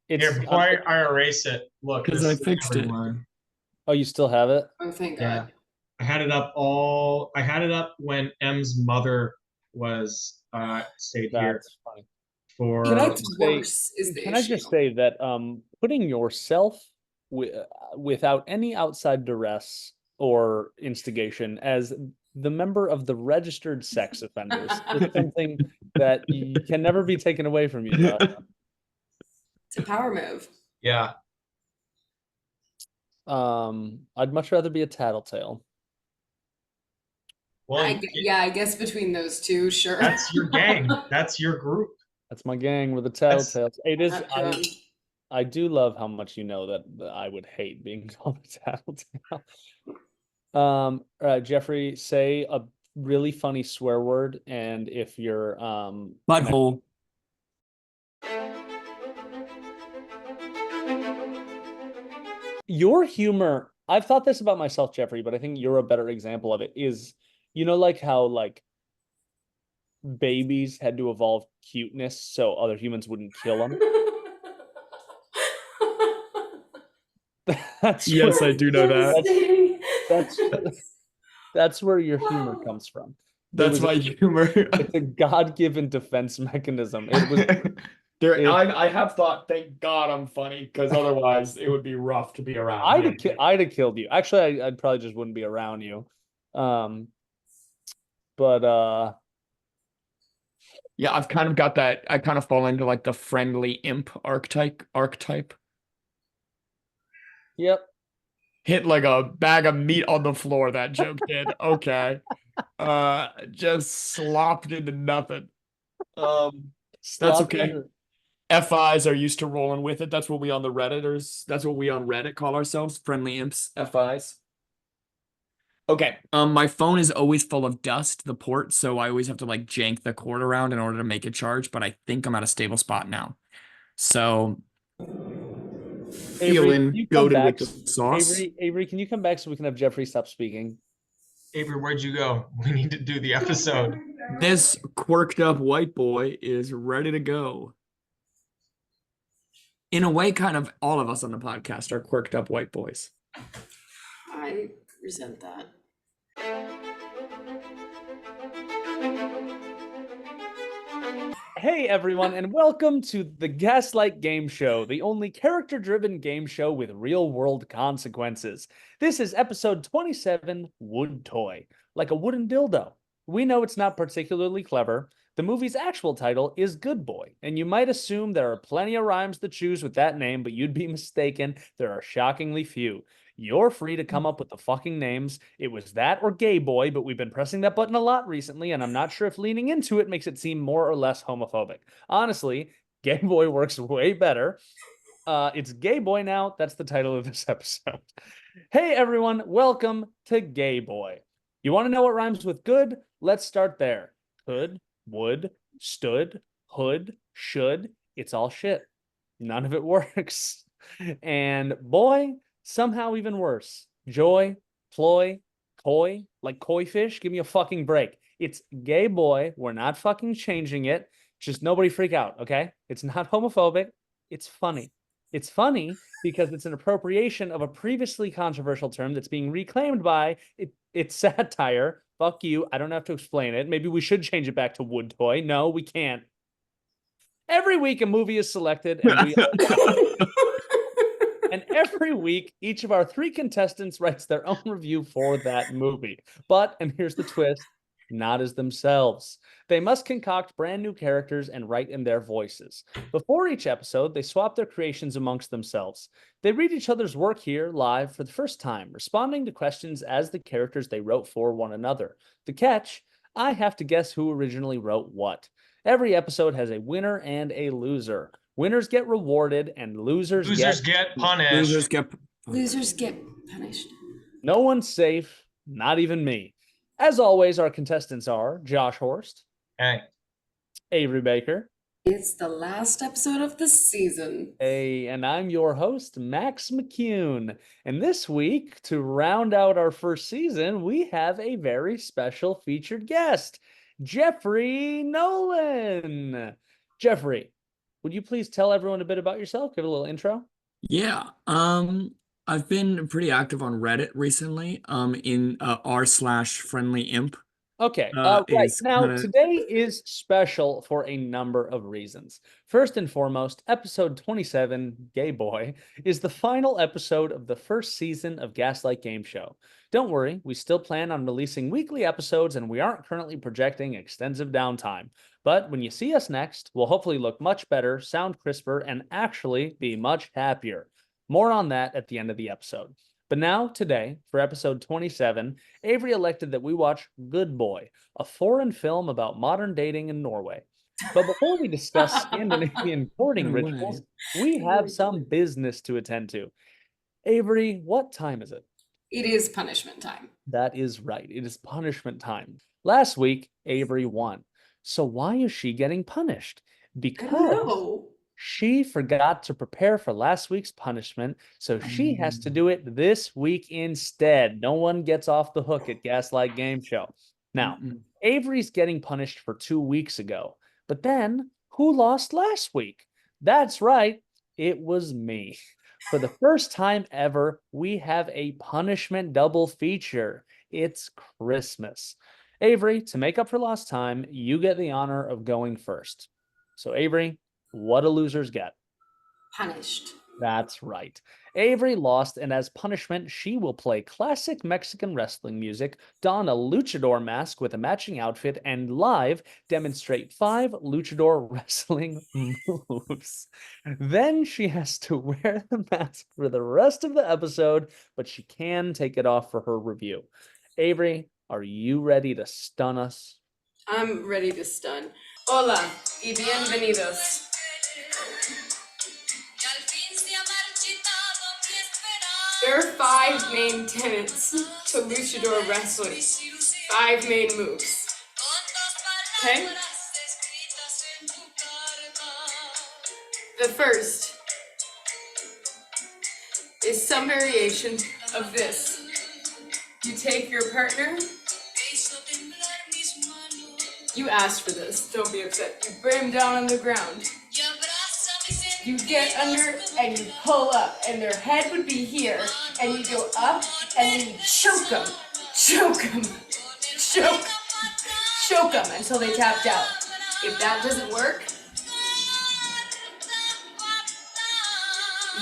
Here, It's before I erase it, look, Because this I is fixed it. everyone. oh, you still have it? Oh, thank Yeah. God. I had it up when M's mother was stayed here That's funny. It Can I for gets just say, worse is the can I issue. just say that putting yourself without any outside duress or instigation as the member of the registered sex offenders is something that can never be taken away from you, Josh. It's a power move. yeah. I'd much rather be a tattletale. Well, Yeah, I guess between those two, sure. that's your gang. That's your group. That's my gang with the That's tattletales. It is. Not done. I do love how much you know that I would hate being called a tattletale. Jeffrey, say a really funny swear word, and if you're Butthole. your humor, I've thought this about myself, Jeffrey, but I think you're a better example of it, is like how like babies had to evolve cuteness so other humans wouldn't kill them. That's Yes, where I do know that. that's that's where your humor comes from. That's my humor. It's a God-given defense mechanism. It was I have thought, thank God I'm funny, because otherwise it would be rough to be around. I'd have killed you. Actually, I'd probably just wouldn't be around you. Um, but Yeah, I've kind of got that. I kind of fall into like the friendly imp archetype. yep. Hit like a bag of meat on the floor, that joke did. Okay. Just slopped into nothing. That's okay. FIs are used to rolling with it. That's what we on the Redditors, that's what we on Reddit call ourselves, friendly imps, FIs. Okay. My phone is always full of dust, the port, so I always have to like jank the cord around in order to make it charge, but I think I'm at a stable spot now. So Avery, can feeling you come goaded back? with the sauce. Avery, can you come back so we can have Jeffrey stop speaking? Avery, where'd you go? We need to do the episode. This quirked up white boy is ready to go. In a way, kind of all of us on the podcast are quirked up white boys. I resent that. Hey everyone, and welcome to the Gaslight Game Show, the only character-driven game show with real-world consequences. This is episode 27, Wood Toy, like a wooden dildo. We know it's not particularly clever. The movie's actual title is Good Boy, and you might assume there are plenty of rhymes to choose with that name, but you'd be mistaken. There are shockingly few. You're free to come up with the fucking names. It was that or Gay Boy, but we've been pressing that button a lot recently, and I'm not sure if leaning into it makes it seem more or less homophobic. Honestly, Gay Boy works way better. It's Gay Boy now. That's the title of this episode. Hey everyone, welcome to Gay Boy. You want to know what rhymes with good? Let's start there. Could, would, stood, hood, should. It's all shit. None of it works. And boy, somehow even worse. Joy, ploy, koi, like koi fish. Give me a fucking break. It's Gay Boy. We're not fucking changing it. Just nobody freak out, okay? It's not homophobic. It's funny. It's funny because it's an appropriation of a previously controversial term that's being reclaimed by it's satire. Fuck you. I don't have to explain it. Maybe we should change it back to wood toy. No, we can't. Every week a movie is selected and every week each of our three contestants writes their own review for that movie. But, and here's the twist, not as themselves. They must concoct brand new characters and write in their voices. Before each episode, they swap their creations amongst themselves. They read each other's work here live for the first time, responding to questions as the characters they wrote for one another. The catch, I have to guess who originally wrote what. Every episode has a winner and a loser. Winners get rewarded and losers get punished. Losers get punished. No one's safe, not even me. As always, our contestants are Josh Horst. Hey. Avery Baker. It's the last episode of the season. Hey, and I'm your host, Max McCune. And this week, to round out our first season, we have a very special featured guest, Jeffrey Nolan. Jeffrey, would you please tell everyone a bit about yourself? Give a little intro. Yeah. I've been pretty active on Reddit recently. In r/friendlyimp. Okay, right. Is Now, kind of today is special for a number of reasons. First and foremost, episode 27, Gay Boy, is the final episode of the first season of Gaslight Game Show. Don't worry, we still plan on releasing weekly episodes and we aren't currently projecting extensive downtime. But when you see us next, we'll hopefully look much better, sound crisper, and actually be much happier. More on that at the end of the episode. But now, today, for episode 27, Avery elected that we watch Good Boy, a foreign film about modern dating in Norway. But before we discuss Scandinavian courting No way. rituals, we have some business to attend to. Avery, what time is it? It is punishment time. That is right. It is punishment time. Last week, Avery won. So why is she getting punished? I Because don't know. she forgot to prepare for last week's punishment, so she has to do it this week instead. No one gets off the hook at Gaslight Game Show. Now, Avery's getting punished for 2 weeks ago, but then who lost last week? That's right, it was me. For the first time ever, we have a punishment double feature. It's Christmas. Avery, to make up for lost time, you get the honor of going first. So, Avery, what do losers get? Punished. That's right. Avery lost, and as punishment, she will play classic Mexican wrestling music, don a luchador mask with a matching outfit, and live demonstrate 5 luchador wrestling moves. Then she has to wear the mask for the rest of the episode, but she can take it off for her review. Avery, are you ready to stun us? I'm ready to stun. Hola y bienvenidos. There are 5 main tenets to luchador wrestling. 5 main moves. Okay? The first is some variation of this. You take your partner. You asked for this, don't be upset. You bring him down on the ground. You get under and you pull up, and their head would be here, and you go up and then you choke them. Choke them. Choke them until they tapped out. If that doesn't work,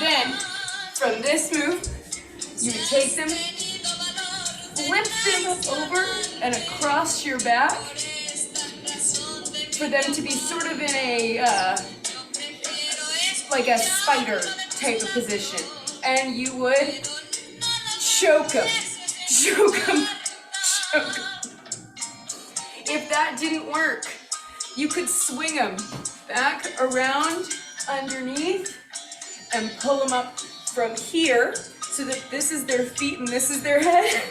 then from this move, you take them, flip them over and across your back for them to be sort of in a, like a spider type of position. And you would choke them. If that didn't work, you could swing them back around underneath and pull them up from here so that this is their feet and this is their head.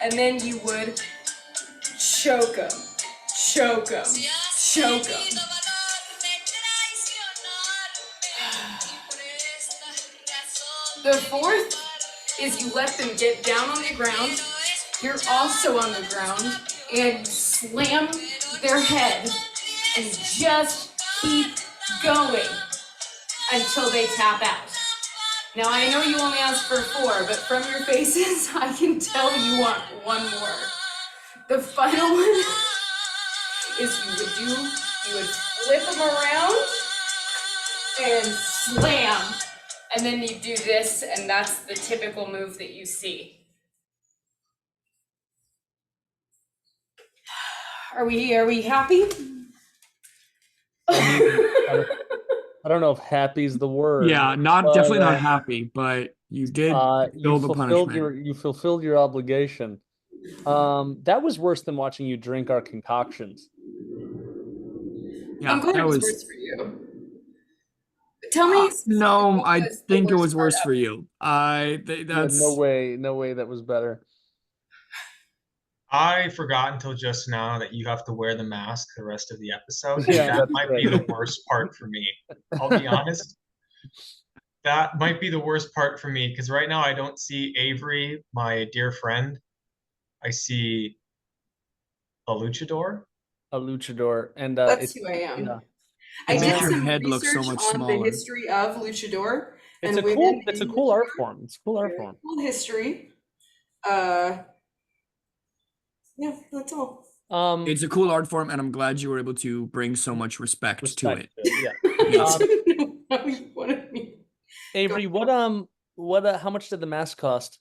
And then you would choke them. The fourth is you let them get down on the ground. You're also on the ground and slam their head and just keep going until they tap out. Now I know you only asked for 4, but from your faces, I can tell you want 1 more. The final one is you would flip them around and slam. And then you do this, and that's the typical move that you see. Are we happy? I don't know if happy is the word. Yeah, definitely not happy, but you did fulfill the punishment. You fulfilled your obligation. That was worse than watching you drink our concoctions. Yeah, I'm glad that it was was worse for you. Tell me. no, I think it was worse part for you. That's No way that was better. I forgot until just now that you have to wear the mask the rest of the episode. Yeah, That that's might right. be the worst part for me. I'll be honest. That might be the worst part for me because right now I don't see Avery, my dear friend. I see a luchador. A luchador, and That's who I am. yeah. I It did makes your some head look so research much on smaller. the history of luchador. It's and a women it's a in cool art luchador. form. It's a cool art Very form. cool history. Yeah, that's all. It's a cool art form, and I'm glad you were able to bring so much respect to it. Yeah. I don't know how you wanted me. Avery, what how much did the mask cost?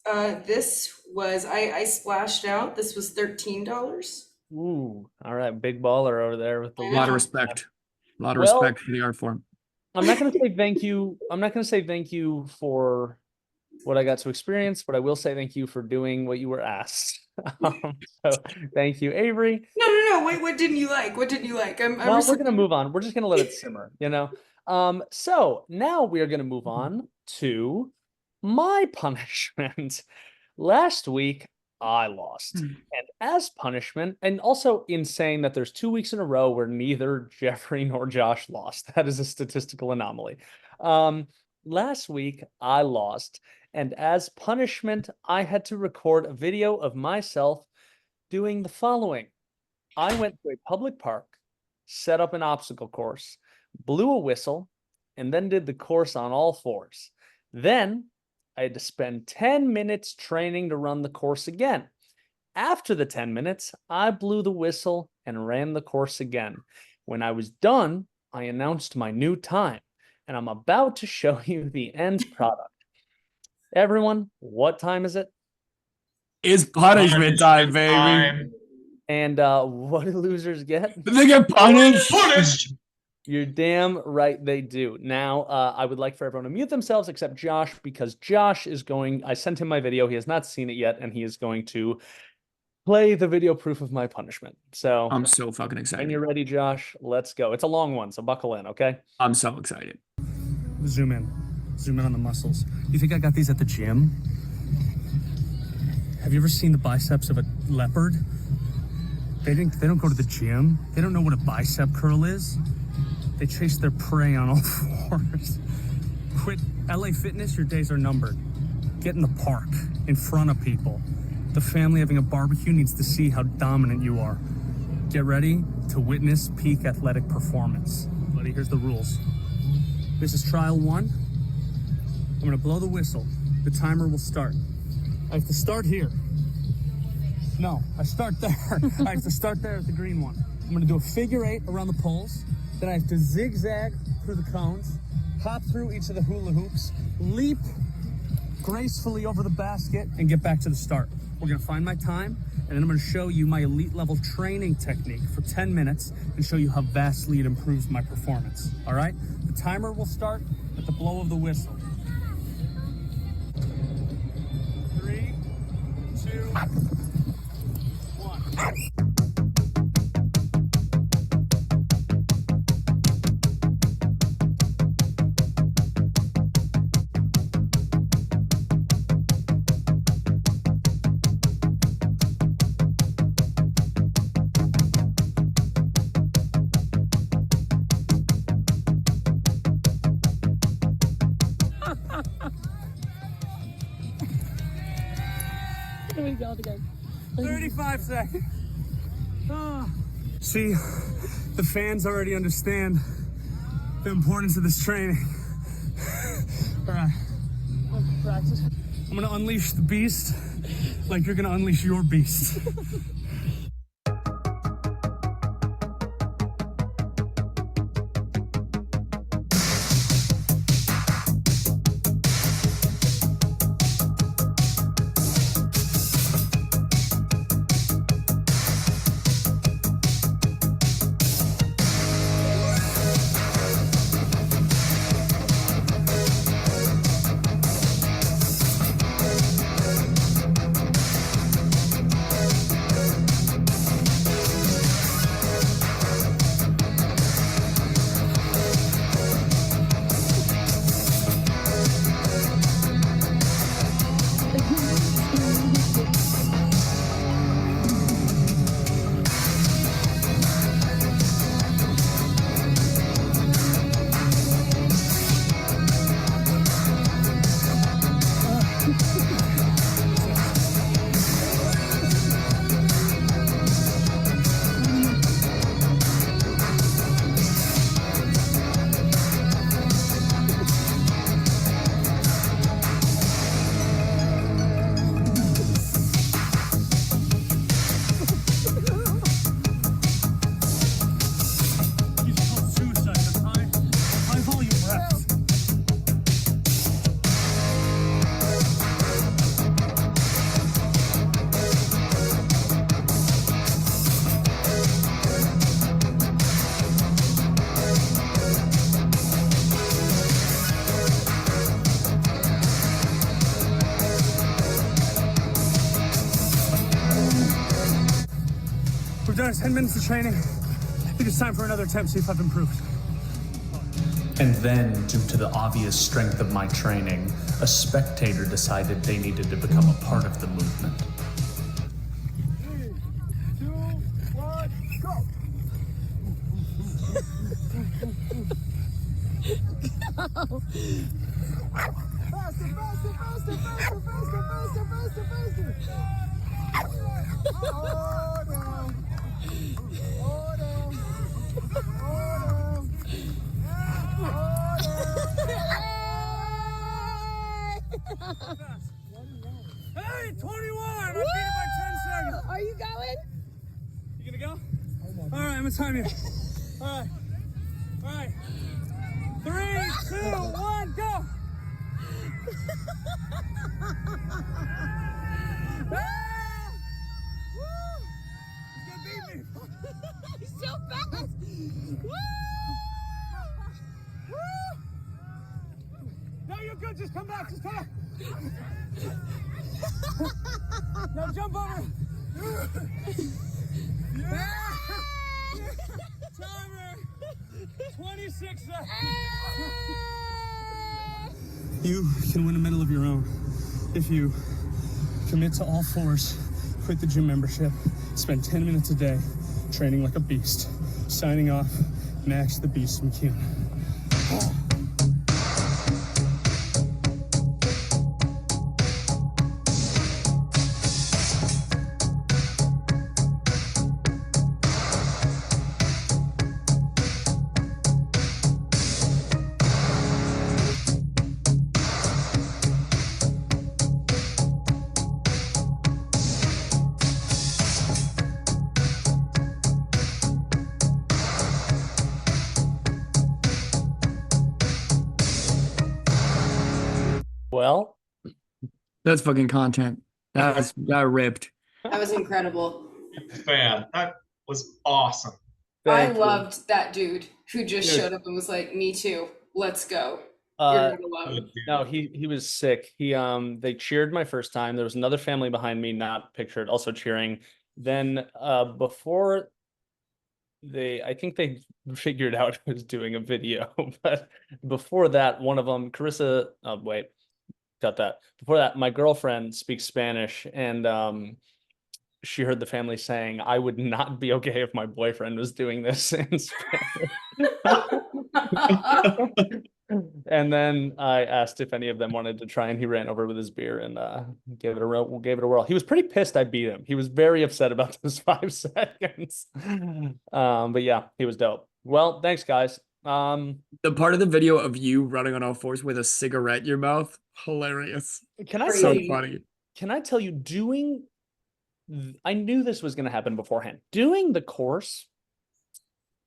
This was I splashed out. This was $13. Ooh, all right, big baller over there with the A lot of Yeah. respect. A lot of Well- respect for the art form. I'm not going to say thank you. I'm not going to say thank you for what I got to experience, but I will say thank you for doing what you were asked. So thank you, Avery. No. Wait, what didn't you like? What didn't you like? No, we're going to move on. We're just going to let it simmer, you know? So now we are going to move on to my punishment. Last week, I lost. And as punishment, and also in saying that there's 2 weeks in a row where neither Jeffrey nor Josh lost. That is a statistical anomaly. Last week, I lost. And as punishment, I had to record a video of myself doing the following. I went to a public park, set up an obstacle course, blew a whistle, and then did the course on all fours. Then I had to spend 10 minutes training to run the course again. After the 10 minutes, I blew the whistle and ran the course again. When I was done, I announced my new time, and I'm about to show you the end product. Everyone, what time is it? It's punishment time, baby. Time. And what do losers get? They get punished. Punished. You're damn right they do. Now, I would like for everyone to mute themselves except Josh, because Josh is going, I sent him my video. He has not seen it yet, and he is going to play the video proof of my punishment. So I'm so fucking when excited. you're ready, Josh, let's go. It's a long one, so buckle in, okay? I'm so excited. Zoom in. Zoom in on the muscles. You think I got these at the gym? Have you ever seen the biceps of a leopard? They don't go to the gym. They don't know what a bicep curl is. They chase their prey on all fours. Quit LA Fitness, your days are numbered. Get in the park, in front of people. The family having a barbecue needs to see how dominant you are. Get ready to witness peak athletic performance. Buddy, here's the rules. This is trial 1. I'm gonna blow the whistle. The timer will start. I have to start here. No, I start there. I have to start there at the green one. I'm gonna do a figure 8 around the poles. Then I have to zigzag through the cones, hop through each of the hula hoops, leap gracefully over the basket, and get back to the start. We're gonna find my time, and then I'm gonna show you my elite level training technique for 10 minutes and show you how vastly it improves my performance. All right? The timer will start at the blow of the whistle. 3, 2, 1. Here we go again. 35 seconds. See, the fans already understand the importance of this training. All right. Practice. I'm gonna unleash the beast like you're gonna unleash your beast. right, 10 minutes of training. I think it's time for another attempt, see if I've improved. And then, due to the obvious strength of my training, a spectator decided they needed to become a part of the movement. 3, 2, 1, go! Faster, faster, faster, faster, faster, faster, faster, faster! Oh, no. Oh, no. Oh, no. Hey, 21! I beat it by 10 seconds. Are you going? You gonna go? All right, I'm gonna time you. All right. All right. 3, 2, 1, go! Ah! Woo! He's gonna beat me. He's so fast. Woo! Woo! No, you're good. Just come back. Just come back. Now jump over. Yeah. Timer. 26 seconds. You can win a medal of your own if you commit to all fours, quit the gym membership, spend 10 minutes a day training like a beast. Signing off, Max the Beast McCune. Well, That's fucking content. That ripped. That was incredible. Fan, that was awesome. I thank you. loved that dude who just Dude. showed up and was like, "Me too. Let's go." You're Uh, gonna love him. no, he was sick. They cheered my first time. There was another family behind me, not pictured, also cheering. Then before I think they figured out I was doing a video, but before that, one of them, Carissa, oh wait, got that. Before that, my girlfriend speaks Spanish, and she heard the family saying, "I would not be okay if my boyfriend was doing this in Spanish." And then I asked if any of them wanted to try, and he ran over with his beer and gave it a whirl. He was pretty pissed I beat him. He was very upset about those 5 seconds. But yeah, he was dope. Well, thanks, guys. The part of the video of you running on all fours with a cigarette in your mouth, hilarious. Can I Crazy. tell So you? funny. Can I tell you? I knew this was going to happen beforehand. Doing the course,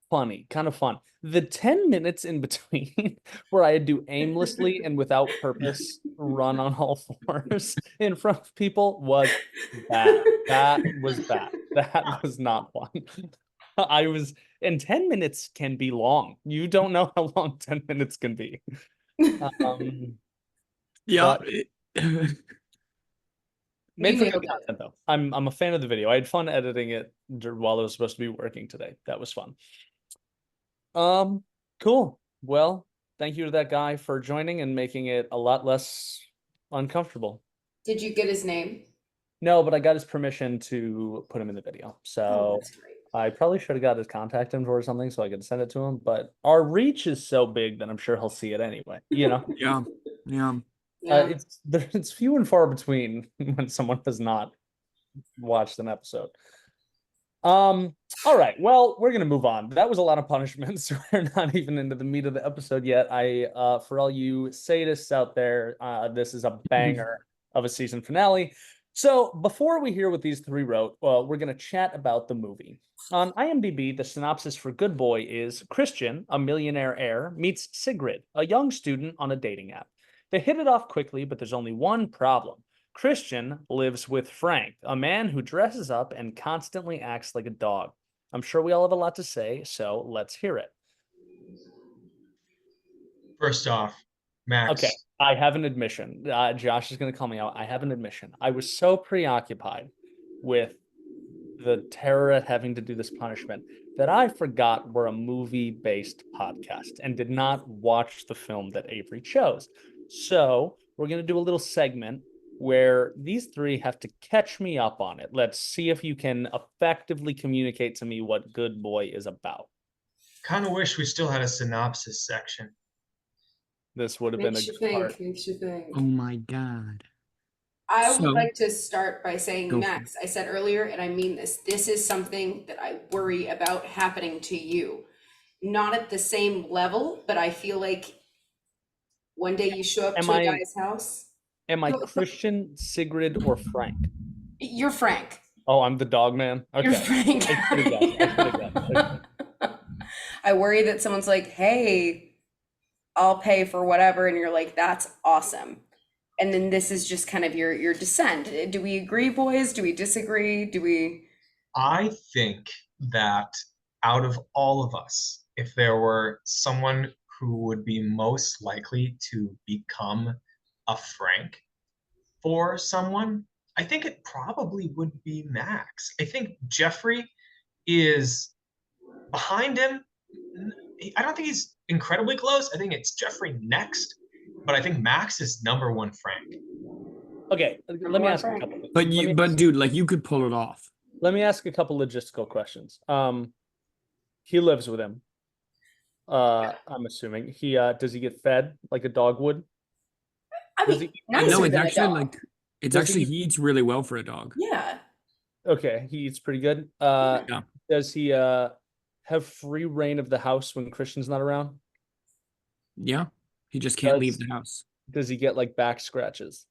funny, kind of fun. The 10 minutes in between where I had to aimlessly and without purpose run on all fours in front of people was bad. That was bad. That was not fun. And 10 minutes can be long. You don't know how long 10 minutes can be. Yeah. Made for nailed good it. content though. I'm a fan of the video. I had fun editing it while I was supposed to be working today. That was fun. Cool. Well, thank you to that guy for joining and making it a lot less uncomfortable. Did you get his name? No, but I got his permission to put him in the video. Oh, So that's great. I probably should have got his contact info or something so I could send it to him. But our reach is so big that I'm sure he'll see it anyway. You know, Yeah. Yeah. Yeah. it's few and far between when someone has not watched an episode. All right. Well, we're gonna move on. That was a lot of punishments. We're not even into the meat of the episode yet. For all you sadists out there, this is a banger of a season finale. So before we hear what these 3 wrote, we're gonna chat about the movie. On IMDb, the synopsis for Good Boy is Christian, a millionaire heir, meets Sigrid, a young student on a dating app. They hit it off quickly, but there's only one problem. Christian lives with Frank, a man who dresses up and constantly acts like a dog. I'm sure we all have a lot to say, so let's hear it. First off, Max. Okay, I have an admission. Josh is going to call me out. I have an admission. I was so preoccupied with the terror at having to do this punishment that I forgot we're a movie-based podcast and did not watch the film that Avery chose. So we're going to do a little segment where these three have to catch me up on it. Let's see if you can effectively communicate to me what Good Boy is about. Kind of wish we still had a synopsis section. This would have been a Makes you good part. think. Makes you think. Oh my god. I So- would like to start by saying, Go for Max, I said earlier, and I mean this, this is something that I worry about happening to you. Not at the same level, but I feel like one day you show up Am to a I- guy's house. Am I No, Christian, Sigrid, or Frank? You're Frank. Oh, I'm the dog man. Okay. You're Frank. I should've guessed. I should've guessed. Okay. I worry that someone's like, hey, I'll pay for whatever, and you're like, that's awesome. And then this is just kind of your descent. Do we agree, boys? Do we disagree? Do we? I think that out of all of us, if there were someone who would be most likely to become a Frank for someone, I think it probably would be Max. I think Jeffrey is behind him. I don't think he's incredibly close. I think it's Jeffrey next, but I think Max is number one Frank. Okay, let me ask a couple. But dude, like, you could pull it off. Let me ask a couple logistical questions. He lives with him. I'm assuming he does he get fed like a dog would? I Does mean, he- nicer No, it's than a actually dog. like it's Does actually he- he eats really well for a dog. Yeah. Okay, he eats pretty good. Yeah. Does he have free reign of the house when Christian's not around? Yeah. He just can't leave Does- the house. Does he get like back scratches?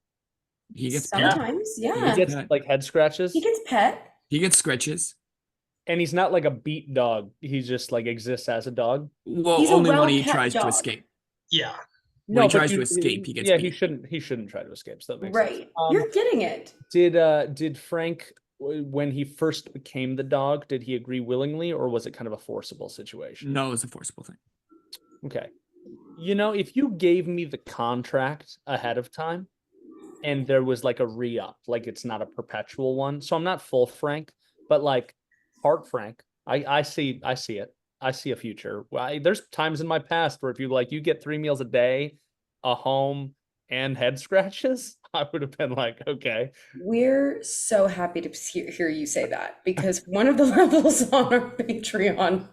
He gets pet. Sometimes, He yeah. gets pet. like head scratches? He gets pet. He gets scratches. And he's not like a beat dog. He just like exists as a dog. Well, He's a only when he well-kept tries to dog. escape. Yeah. When he but tries to escape, he gets yeah. beat. He shouldn't try to escape. So that makes sense. Right. You're getting it. Did Frank when he first became the dog? Did he agree willingly, or was it kind of a forcible situation? No, it's a forcible thing. Okay. You know, if you gave me the contract ahead of time and there was like a re-up, like it's not a perpetual one. So I'm not full Frank, but like part Frank. I see it. I see a future. There's times in my past where if you get 3 meals a day, a home, and head scratches, I would have been like, okay. We're so happy to hear you say that because one of the levels on our Patreon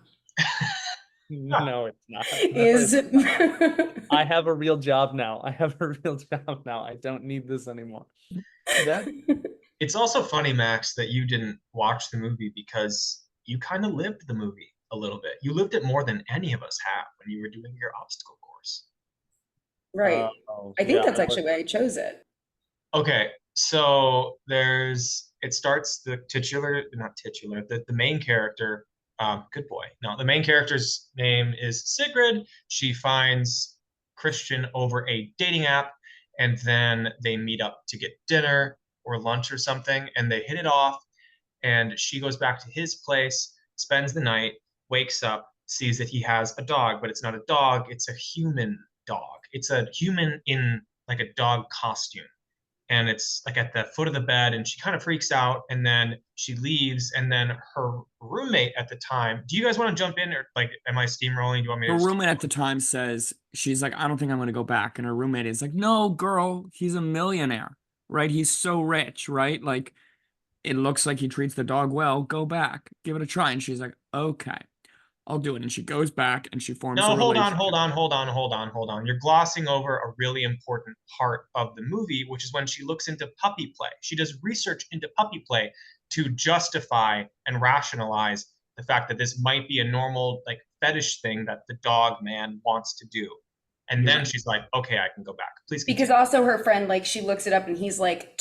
No, it's not. is I have a real job now. I don't need this anymore. It's also funny, Max, that you didn't watch the movie because you kind of lived the movie a little bit. You lived it more than any of us have when you were doing your obstacle course. right. I think that's actually why I chose it. Okay, so it starts the main character, good boy. No, the main character's name is Sigrid. She finds Christian over a dating app, and then they meet up to get dinner or lunch or something, and they hit it off, and she goes back to his place, spends the night, wakes up, sees that he has a dog, but it's not a dog, it's a human dog. It's a human in like a dog costume. And it's like at the foot of the bed, and she kind of freaks out, and then she leaves, and then her roommate at the time. Do you guys want to jump in, or like, am I steamrolling? Do you want me to? Her just roommate at the time says, she's like, I don't think I'm going to go back. And her roommate is like, no, girl, he's a millionaire, right? He's so rich, right? Like, it looks like he treats the dog well. Go back, give it a try. And she's like, okay, I'll do it. And she goes back and she forms No, a hold on. relationship. You're glossing over a really important part of the movie, which is when she looks into puppy play. She does research into puppy play to justify and rationalize the fact that this might be a normal like fetish thing that the dog man wants to do. And then she's like, okay, I can go back. Please continue. Because also her friend, like, she looks it up and he's like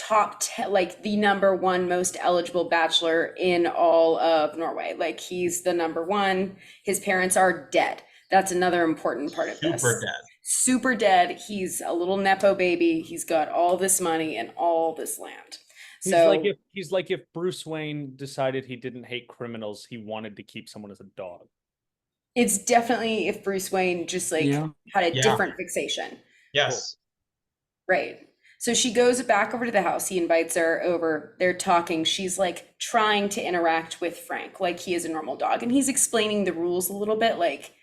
like the #1 most eligible bachelor in all of Norway. Like, he's the #1. His parents are dead. That's another important part of this. Super dead. Super dead. He's a little nepo baby. He's got all this money and all this land. He's like if Bruce Wayne decided he didn't hate criminals, he wanted to keep someone as a dog. It's definitely if Bruce Wayne just like had a different fixation. Yes. Right. So she goes back over to the house. He invites her over. They're talking. She's like trying to interact with Frank like he is a normal dog. And he's explaining the rules a little bit like,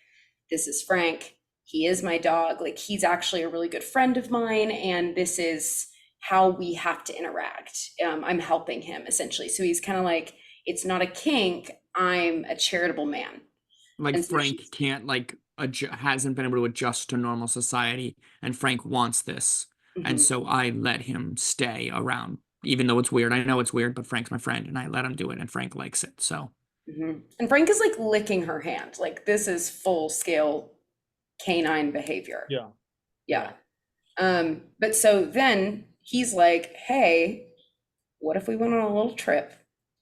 this is Frank. He is my dog. Like, he's actually a really good friend of mine. And this is how we have to interact. I'm helping him essentially. So he's kind of like, it's not a kink. I'm a charitable man. Like And so Frank she's- can't like hasn't been able to adjust to normal society, and Frank wants this, and Mhm. so I let him stay around, even though it's weird. I know it's weird, but Frank's my friend, and I let him do it, and Frank likes it. So And Frank is like licking her hand. Like, this is full scale canine behavior. Yeah. Yeah. But so then he's like, hey, what if we went on a little trip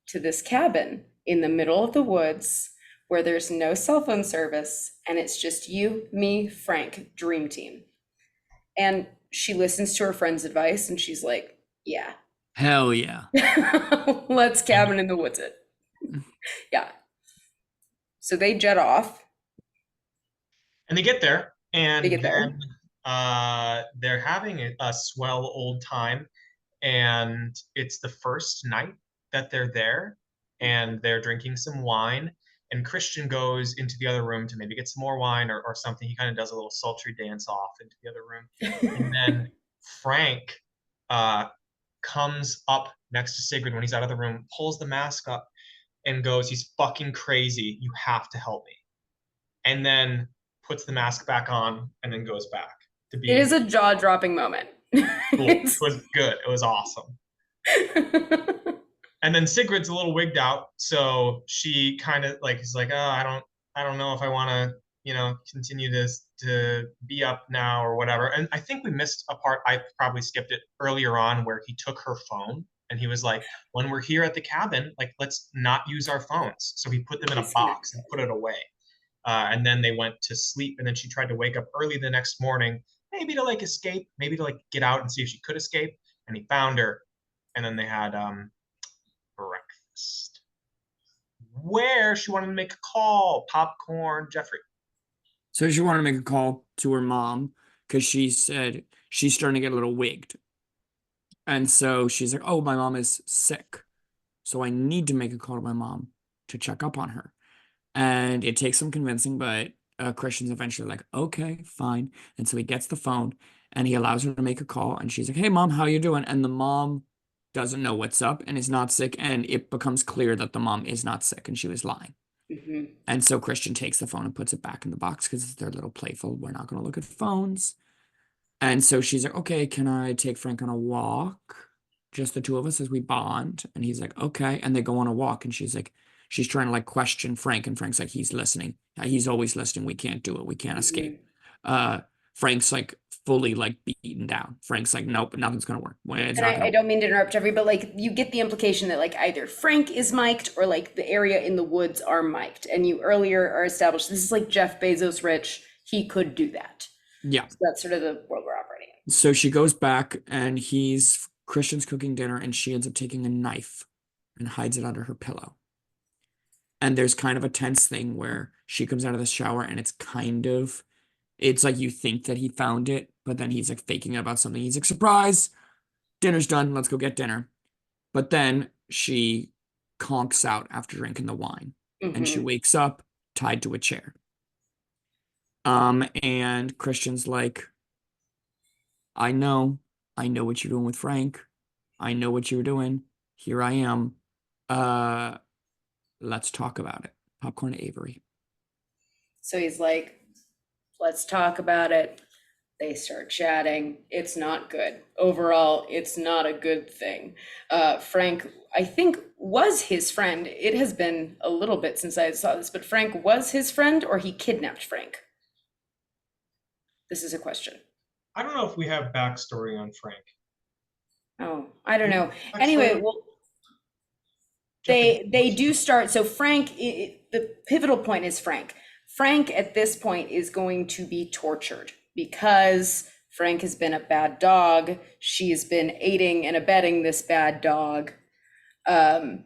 to this cabin in the middle of the woods where there's no cell phone service and it's just you, me, Frank, dream team. And she listens to her friend's advice and she's like, yeah, hell yeah. let's cabin in the woods it. Yeah. So they jet off. And they get there, and They get there. then they're having a swell old time, and it's the first night that they're there, and they're drinking some wine, and Christian goes into the other room to maybe get some more wine or something. He kind of does a little sultry dance off into the other room. And then Frank comes up next to Sigrid when he's out of the room, pulls the mask up, and goes, he's fucking crazy. You have to help me. And then puts the mask back on and then goes back to be. It is a jaw-dropping moment. Cool. It was good. It was awesome. And then Sigrid's a little wigged out, so she kind of like is like, oh, I don't know if I want to, continue to be up now or whatever. And I think we missed a part. I probably skipped it earlier on where he took her phone and he was like, when we're here at the cabin, like, let's not use our phones. So he put them in a box and put it away. And then they went to sleep, and then she tried to wake up early the next morning, maybe to like escape, maybe to like get out and see if she could escape. And he found her, and then they had breakfast where she wanted to make a call. Popcorn, Jeffrey. So she wanted to make a call to her mom because she said she's starting to get a little wigged. And so she's like, oh, my mom is sick. So I need to make a call to my mom to check up on her. And it takes some convincing, but Christian's eventually like, okay, fine. And so he gets the phone and he allows her to make a call. And she's like, hey, mom, how you doing? And the mom doesn't know what's up and is not sick. And it becomes clear that the mom is not sick and she was lying. And so Christian takes the phone and puts it back in the box because they're a little playful. We're not going to look at phones. And so she's like, okay, can I take Frank on a walk? Just the two of us as we bond. And he's like, okay. And they go on a walk. And she's like, she's trying to like question Frank. And Frank's like, he's listening. He's always listening. We can't do it. We can't escape. Frank's like fully like beaten down. Frank's like, nope, nothing's going to work. And I don't mean to interrupt, Jeffrey, but like you get the implication that like either Frank is mic'd or like the area in the woods are mic'd. And you earlier are established, this is like Jeff Bezos rich. He could do that. Yeah. So that's sort of the world we're operating in. So she goes back and Christian's cooking dinner and she ends up taking a knife and hides it under her pillow. And there's kind of a tense thing where she comes out of the shower and it's like you think that he found it, but then he's like faking about something. He's like, surprise, dinner's done. Let's go get dinner. But then she conks out after drinking the wine and she wakes up tied to a chair. And Christian's like, I know what you're doing with Frank. I know what you're doing. Here I am. Let's talk about it. Popcorn to Avery. So he's like, let's talk about it. They start chatting. It's not good. Overall, it's not a good thing. Frank, I think, was his friend. It has been a little bit since I saw this, but Frank was his friend or he kidnapped Frank? This is a question. I don't know if we have backstory on Frank. Oh, I don't know. Anyway, well, they do start. So Frank, the pivotal point is Frank. Frank at this point is going to be tortured because Frank has been a bad dog. She's been aiding and abetting this bad dog. I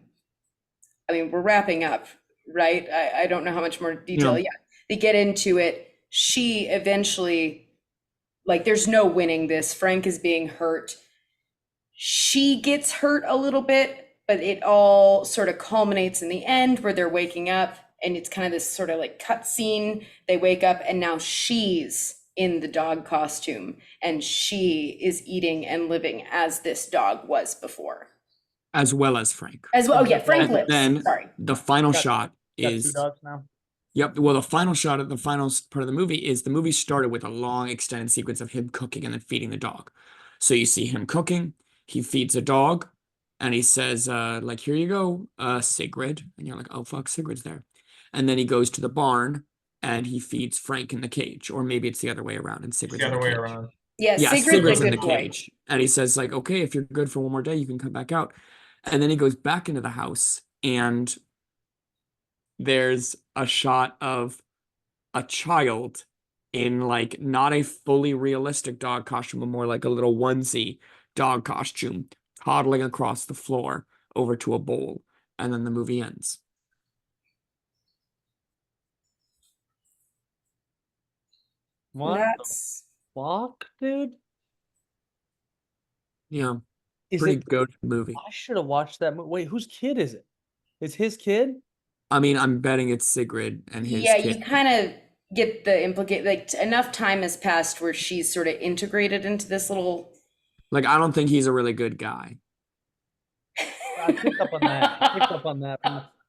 mean, we're wrapping up, right? I don't know how much more detail. Yeah, they get into it. She eventually, like, there's no winning this. Frank is being hurt. she gets hurt a little bit, but it all sort of culminates in the end where they're waking up and it's kind of this sort of like cut scene. They wake up and now she's in the dog costume and she is eating and living as this dog was before. As well as Frank. As well, oh yeah, Frank And lives. then Sorry. the final Got- shot Got is 2 dogs now. Yep. Well, the final shot of the final part of the movie is the movie started with a long extended sequence of him cooking and then feeding the dog. So you see him cooking, he feeds a dog, and he says, like, here you go, Sigrid. And you're like, oh fuck, Sigrid's there. And then he goes to the barn and he feeds Frank in the cage. Or maybe it's the other way around and Sigrid's The in other the way cage. around. Yeah, Yeah, Sigrid's Sigrid's a in good the boy. cage. And he says, like, okay, if you're good for one more day, you can come back out. And then he goes back into the house and there's a shot of a child in like not a fully realistic dog costume, but more like a little onesie dog costume, toddling across the floor over to a bowl, and then the movie ends. What That's the fuck, dude? Yeah, Is pretty it? good movie. I should have watched that movie. Wait, whose kid is it? It's his kid? I mean, I'm betting it's Sigrid and his yeah, kid. you kind of get the implicate like enough time has passed where she's sort of integrated into this little. Like, I don't think he's a really good guy. I picked up on that. I picked up on that.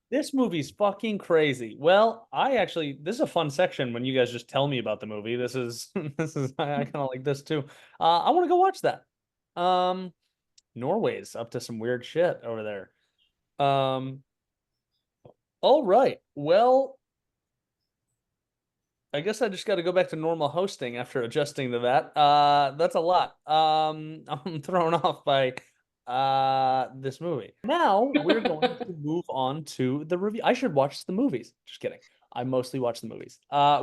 This movie's fucking crazy. Well, this is a fun section when you guys just tell me about the movie. This is I kind of like this too. I want to go watch that. Norway's up to some weird shit over there. All right. Well, I guess I just got to go back to normal hosting after adjusting to that. That's a lot. I'm thrown off by this movie. Now we're going to move on to the review. I should watch the movies. Just kidding. I mostly watch the movies.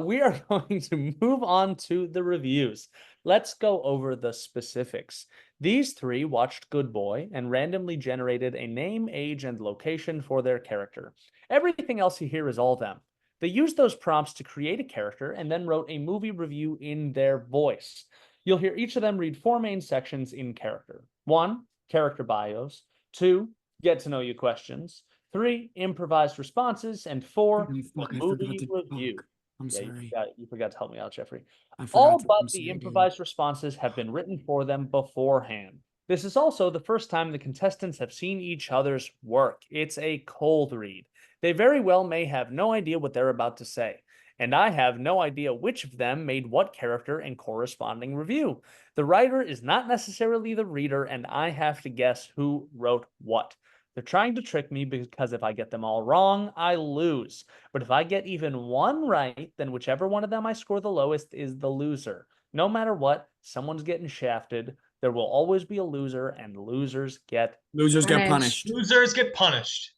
We are going to move on to the reviews. Let's go over the specifics. These 3 watched Good Boy and randomly generated a name, age, and location for their character. Everything else you hear is all them. They used those prompts to create a character and then wrote a movie review in their voice. You'll hear each of them read 4 main sections in character. 1, character bios. 2, get to know you questions. 3, improvised responses. And 4, Holy fuck, I movie forgot to review. talk. I'm sorry. You forgot to help me out, Jeffrey. I forgot All to- but I'm the sorry, dude. improvised responses have been written for them beforehand. This is also the first time the contestants have seen each other's work. It's a cold read. They very well may have no idea what they're about to say, and I have no idea which of them made what character and corresponding review. The writer is not necessarily the reader, and I have to guess who wrote what. They're trying to trick me because if I get them all wrong, I lose. But if I get even one right, then whichever one of them I score the lowest is the loser. No matter what, someone's getting shafted. There will always be a loser, and losers get punished. Losers get punished.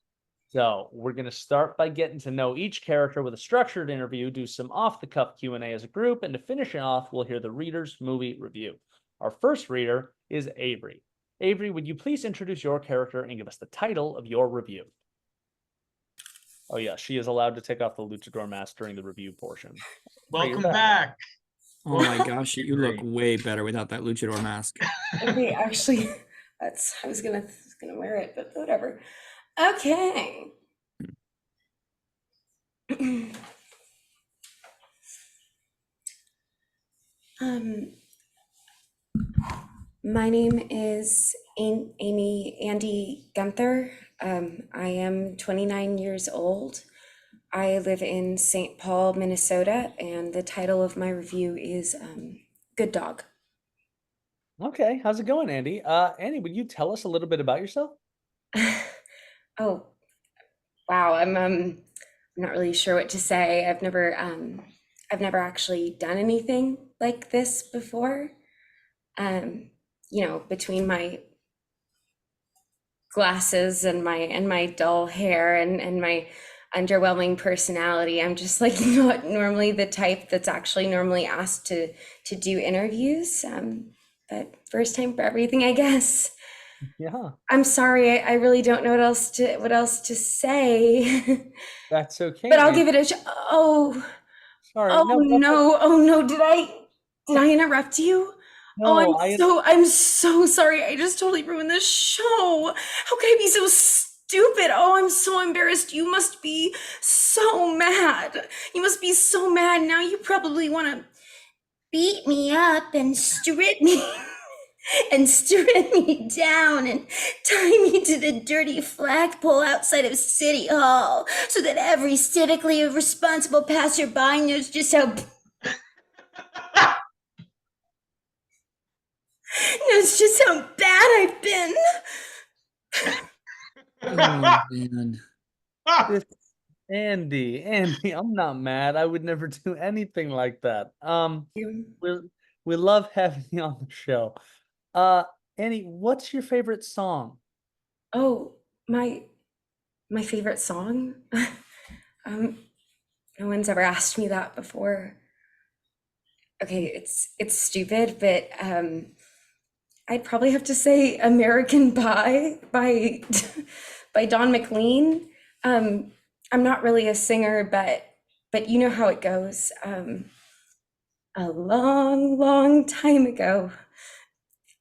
So we're going to start by getting to know each character with a structured interview, do some off-the-cuff Q&A as a group, and to finish it off, we'll hear the reader's movie review. Our first reader is Avery. Avery, would you please introduce your character and give us the title of your review? Oh yeah, she is allowed to take off the luchador mask during the review portion. Welcome back. Oh my gosh, you look way better without that luchador mask. Okay, actually, I was gonna wear it, but whatever. Okay. My name is Andy Gunther. I am 29 years old. I live in St. Paul, Minnesota, and the title of my review is Good Dog. Okay, how's it going, Andy? Andy, would you tell us a little bit about yourself? Oh, wow. I'm not really sure what to say. I've never actually done anything like this before. Between my glasses and my dull hair and my underwhelming personality, I'm just like not normally the type that's actually normally asked to do interviews. But first time for everything, I guess. Yeah, I'm sorry, I really don't know what else to say. that's okay. But I'll Andy. give it a Sorry. oh no, did I interrupt you? No, I'm so sorry. I just totally ruined this show. How could I be so stupid? Oh, I'm so embarrassed. You must be so mad. You must be so mad. Now you probably want to beat me up and strip me and strip me down and tie me to the dirty flagpole outside of City Hall so that every civically responsible passerby knows just how bad I've been. Oh man. this, Andy, I'm not mad. I would never do anything like that. We love having you on the show. Andy, what's your favorite song? Oh, my favorite song? No one's ever asked me that before. Okay, it's stupid, but I'd probably have to say American Pie by by Don McLean. I'm not really a singer, but you know how it goes. A long, long time ago,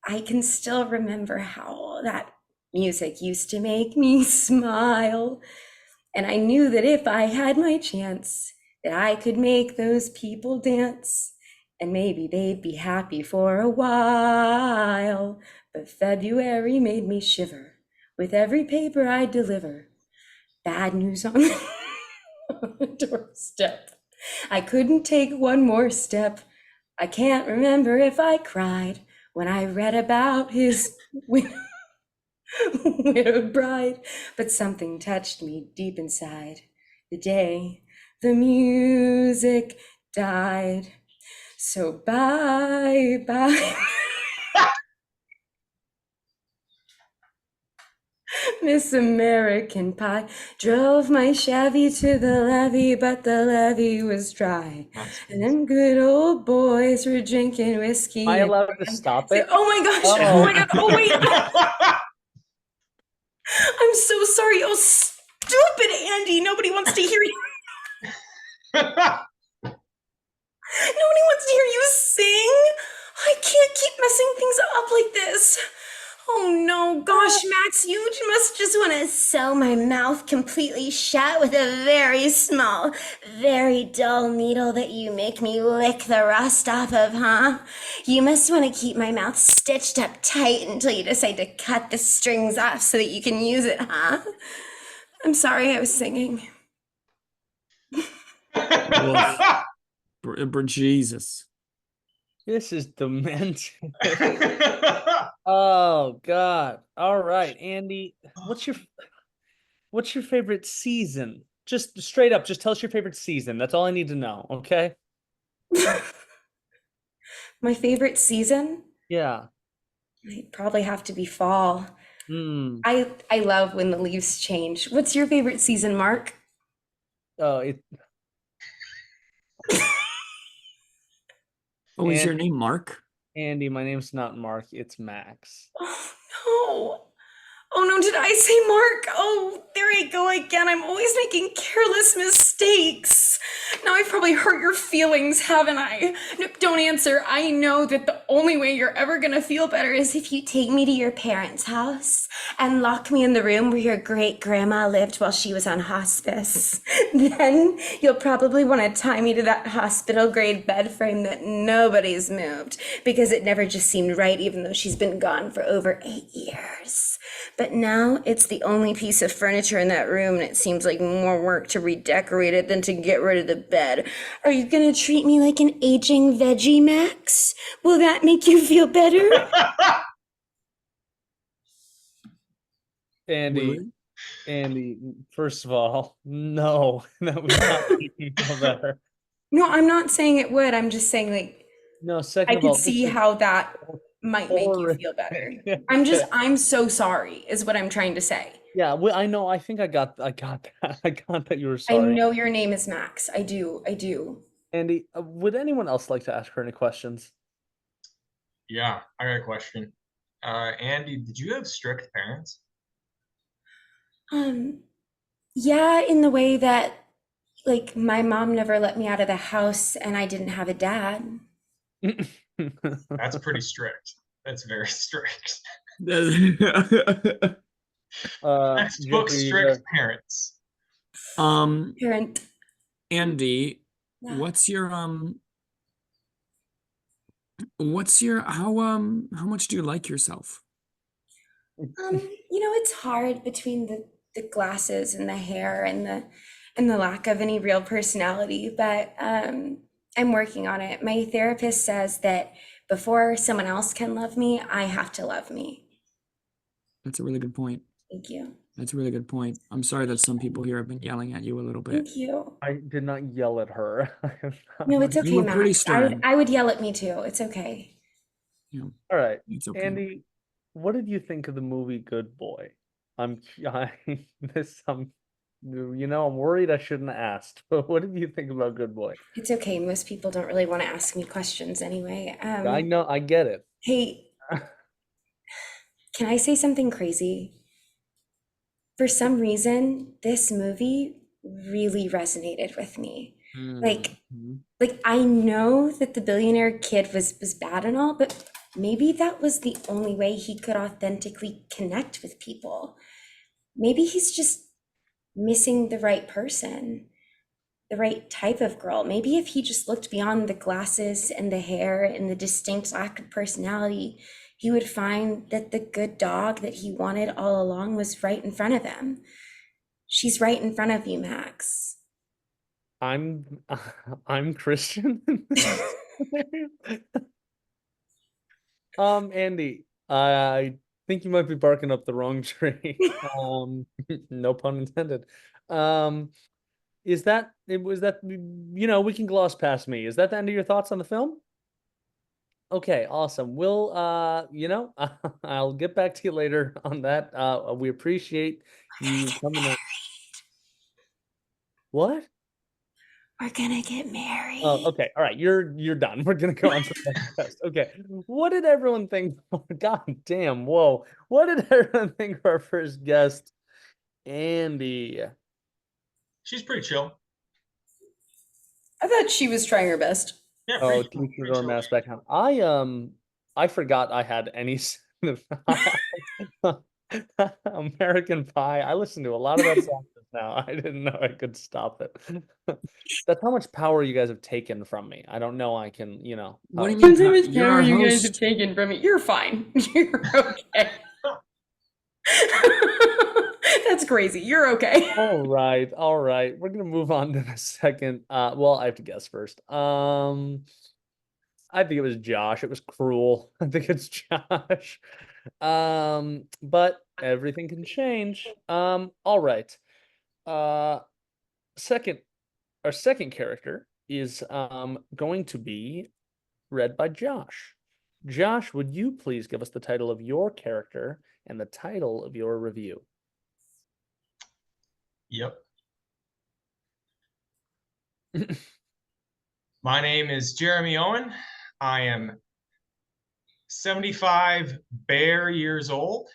I can still remember how that music used to make me smile. And I knew that if I had my chance, that I could make those people dance. And maybe they'd be happy for a while. But February made me shiver with every paper I deliver. Bad news on the doorstep. I couldn't take one more step. I can't remember if I cried when I read about his widowed bride, but something touched me deep inside the day the music died. So bye bye, Miss American Pie. Drove my Chevy to the levee, but the levee was dry. And them good old boys were drinking whiskey. Am I allowed to stop it? Oh my gosh! Oh my god! Oh wait! I'm so sorry. Oh, stupid Andy! Nobody wants to hear you. Nobody wants to hear you sing. I can't keep messing things up like this. Oh no, gosh, Max, you must just want to sew my mouth completely shut with a very small, very dull needle that you make me lick the rust off of, huh? You must want to keep my mouth stitched up tight until you decide to cut the strings off so that you can use it, huh? I'm sorry I was singing. Jesus. This is demented. Oh God. All right, Andy, what's your favorite season? Just straight up, just tell us your favorite season. That's all I need to know, okay? My favorite season? Yeah. It'd probably have to be fall. Hmm. I love when the leaves change. What's your favorite season, Mark? Oh, Oh, is your name Mark? Andy, my name's not Mark, it's Max. Oh no. Oh no, did I say Mark? Oh, there I go again. I'm always making careless mistakes. Now I've probably hurt your feelings, haven't I? No, don't answer. I know that the only way you're ever gonna feel better is if you take me to your parents' house and lock me in the room where your great grandma lived while she was on hospice. Then you'll probably want to tie me to that hospital grade bed frame that nobody's moved because it never just seemed right, even though she's been gone for over 8 years. But now it's the only piece of furniture in that room, and it seems like more work to redecorate it than to get rid of the bed. Are you gonna treat me like an aging veggie, Max? Will that make you feel better? Andy, first of all, no, that would not make me feel better. No, I'm not saying it would. I'm just saying, like, No, second I of all, could see how that might make you feel better. I'm so sorry, is what I'm trying to say. Yeah, well, I know. I think I got that. I got that you were I sorry. know your name is Max. I do. Andy, would anyone else like to ask her any questions? Yeah, I got a question. Andy, did you have strict parents? Yeah, in the way that, like, my mom never let me out of the house and I didn't have a dad. That's pretty strict. That's very strict. Textbook Jeffrey, strict parents. Parent. Andy, Yeah. what's your how much do you like yourself? It's hard between the glasses and the hair and the lack of any real personality, but I'm working on it. My therapist says that before someone else can love me, I have to love me. That's a really good point. Thank you. That's a really good point. I'm sorry that some people here have been yelling at you a little bit. Thank you. I did not yell at her. No, it's okay, were pretty Max. stern. I would yell at me too. It's okay. Yeah, All right, it's okay. Andy, what did you think of the movie Good Boy? I'm I'm worried I shouldn't have asked, but what did you think about Good Boy? It's okay. Most people don't really want to ask me questions anyway. I know, I get it. Hey, can I say something crazy? For some reason, this movie really resonated with me. Like I know that the billionaire kid was bad and all, but maybe that was the only way he could authentically connect with people. Maybe he's just missing the right person, the right type of girl. Maybe if he just looked beyond the glasses and the hair and the distinct lack of personality, he would find that the good dog that he wanted all along was right in front of him. She's right in front of you, Max. I'm Christian. Andy, I think you might be barking up the wrong tree. No pun intended. Was that, we can gloss past me. Is that the end of your thoughts on the film? Okay, awesome. We'll I'll get back to you later on that. We appreciate you coming in. What? We're gonna get married. Oh, okay. All right. You're done. We're gonna go on to the next test. Okay. What did everyone think? God damn. Whoa. What did everyone think of our first guest, Andy? She's pretty chill. I thought she was trying her best. Yeah, Oh, pretty chill, teach your pretty door chill. mask back on. I forgot I had any American Pie. I listen to a lot of that song now. I didn't know I could stop it. That's how much power you guys have taken from me. I don't know I can, What do you mean? Depends how much You're power our you guys have host. taken from me. You're fine. You're okay. That's crazy. You're okay. All right. We're gonna move on to the second. Well, I have to guess first. I think it was Josh. It was cruel. I think it's Josh. But everything can change. All right. Our second character is going to be read by Josh. Josh, would you please give us the title of your character and the title of your review? Yep. My name is Jeremy Owen. I am 75 bear years old.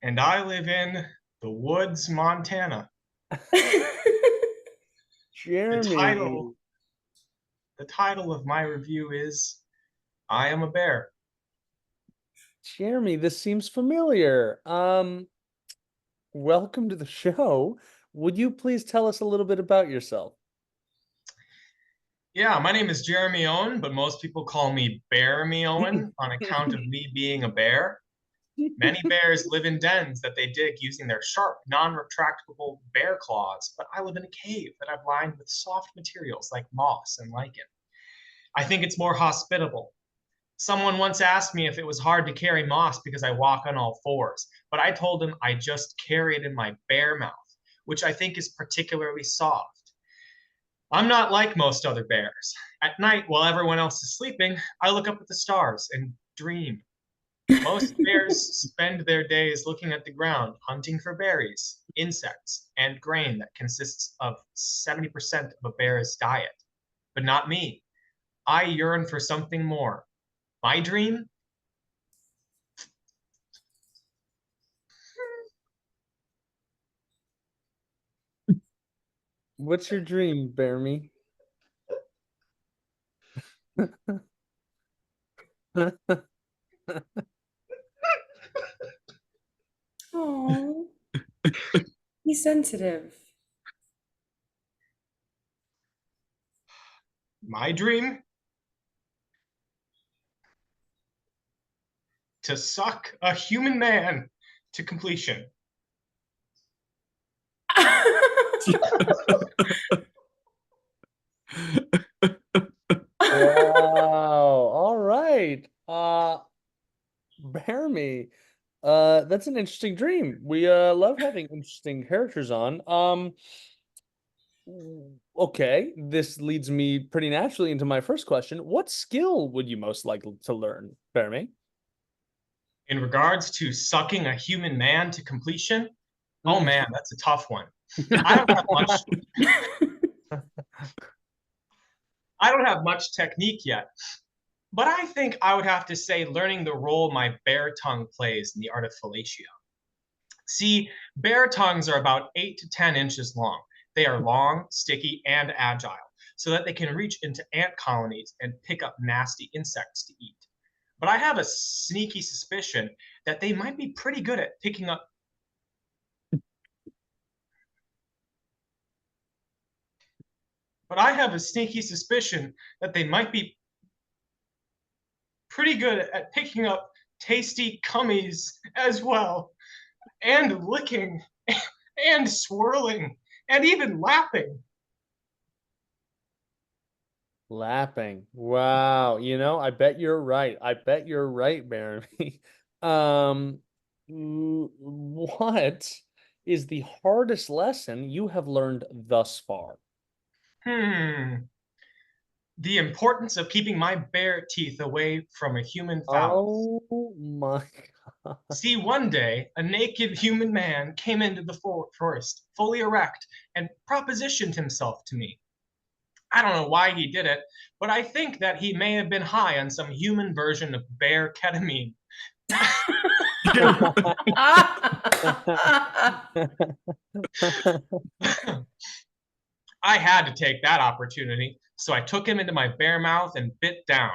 And I live in the woods, Montana. Jeremy. The title of my review is I Am a Bear. Jeremy, this seems familiar. Welcome to the show. Would you please tell us a little bit about yourself? Yeah, my name is Jeremy Owen, but most people call me Bear Me Owen on account of me being a bear. Many bears live in dens that they dig using their sharp, non-retractable bear claws, but I live in a cave that I've lined with soft materials like moss and lichen. I think it's more hospitable. Someone once asked me if it was hard to carry moss because I walk on all fours, but I told them I just carry it in my bear mouth, which I think is particularly soft. I'm not like most other bears. At night, while everyone else is sleeping, I look up at the stars and dream. Most bears spend their days looking at the ground, hunting for berries, insects, and grain that consists of 70% of a bear's diet. But not me. I yearn for something more. My dream? What's your dream, Bear Me? Oh, he's sensitive. My dream? To suck a human man to completion. Wow. All right. Bear Me. That's an interesting dream. We love having interesting characters on. Okay, this leads me pretty naturally into my first question. What skill would you most like to learn, Bear Me? In regards to sucking a human man to completion, oh man, that's a tough one. I don't have much. I don't have much technique yet, but I think I would have to say learning the role my bear tongue plays in the art of fellatio. See, bear tongues are about 8 to 10 inches long. They are long, sticky, and agile, so that they can reach into ant colonies and pick up nasty insects to eat. But I have a sneaky suspicion that they might be pretty good at picking up. But I have a sneaky suspicion that they might be pretty good at picking up tasty cummies as well, and licking, and swirling, and even lapping. Lapping. Wow. I bet you're right. I bet you're right, Barry. What is the hardest lesson you have learned thus far? The importance of keeping my bare teeth away from a human phallus. Oh my God. See, one day, a naked human man came into the forest, fully erect, and propositioned himself to me. I don't know why he did it, but I think that he may have been high on some human version of bear ketamine. I had to take that opportunity, so I took him into my bare mouth and bit down.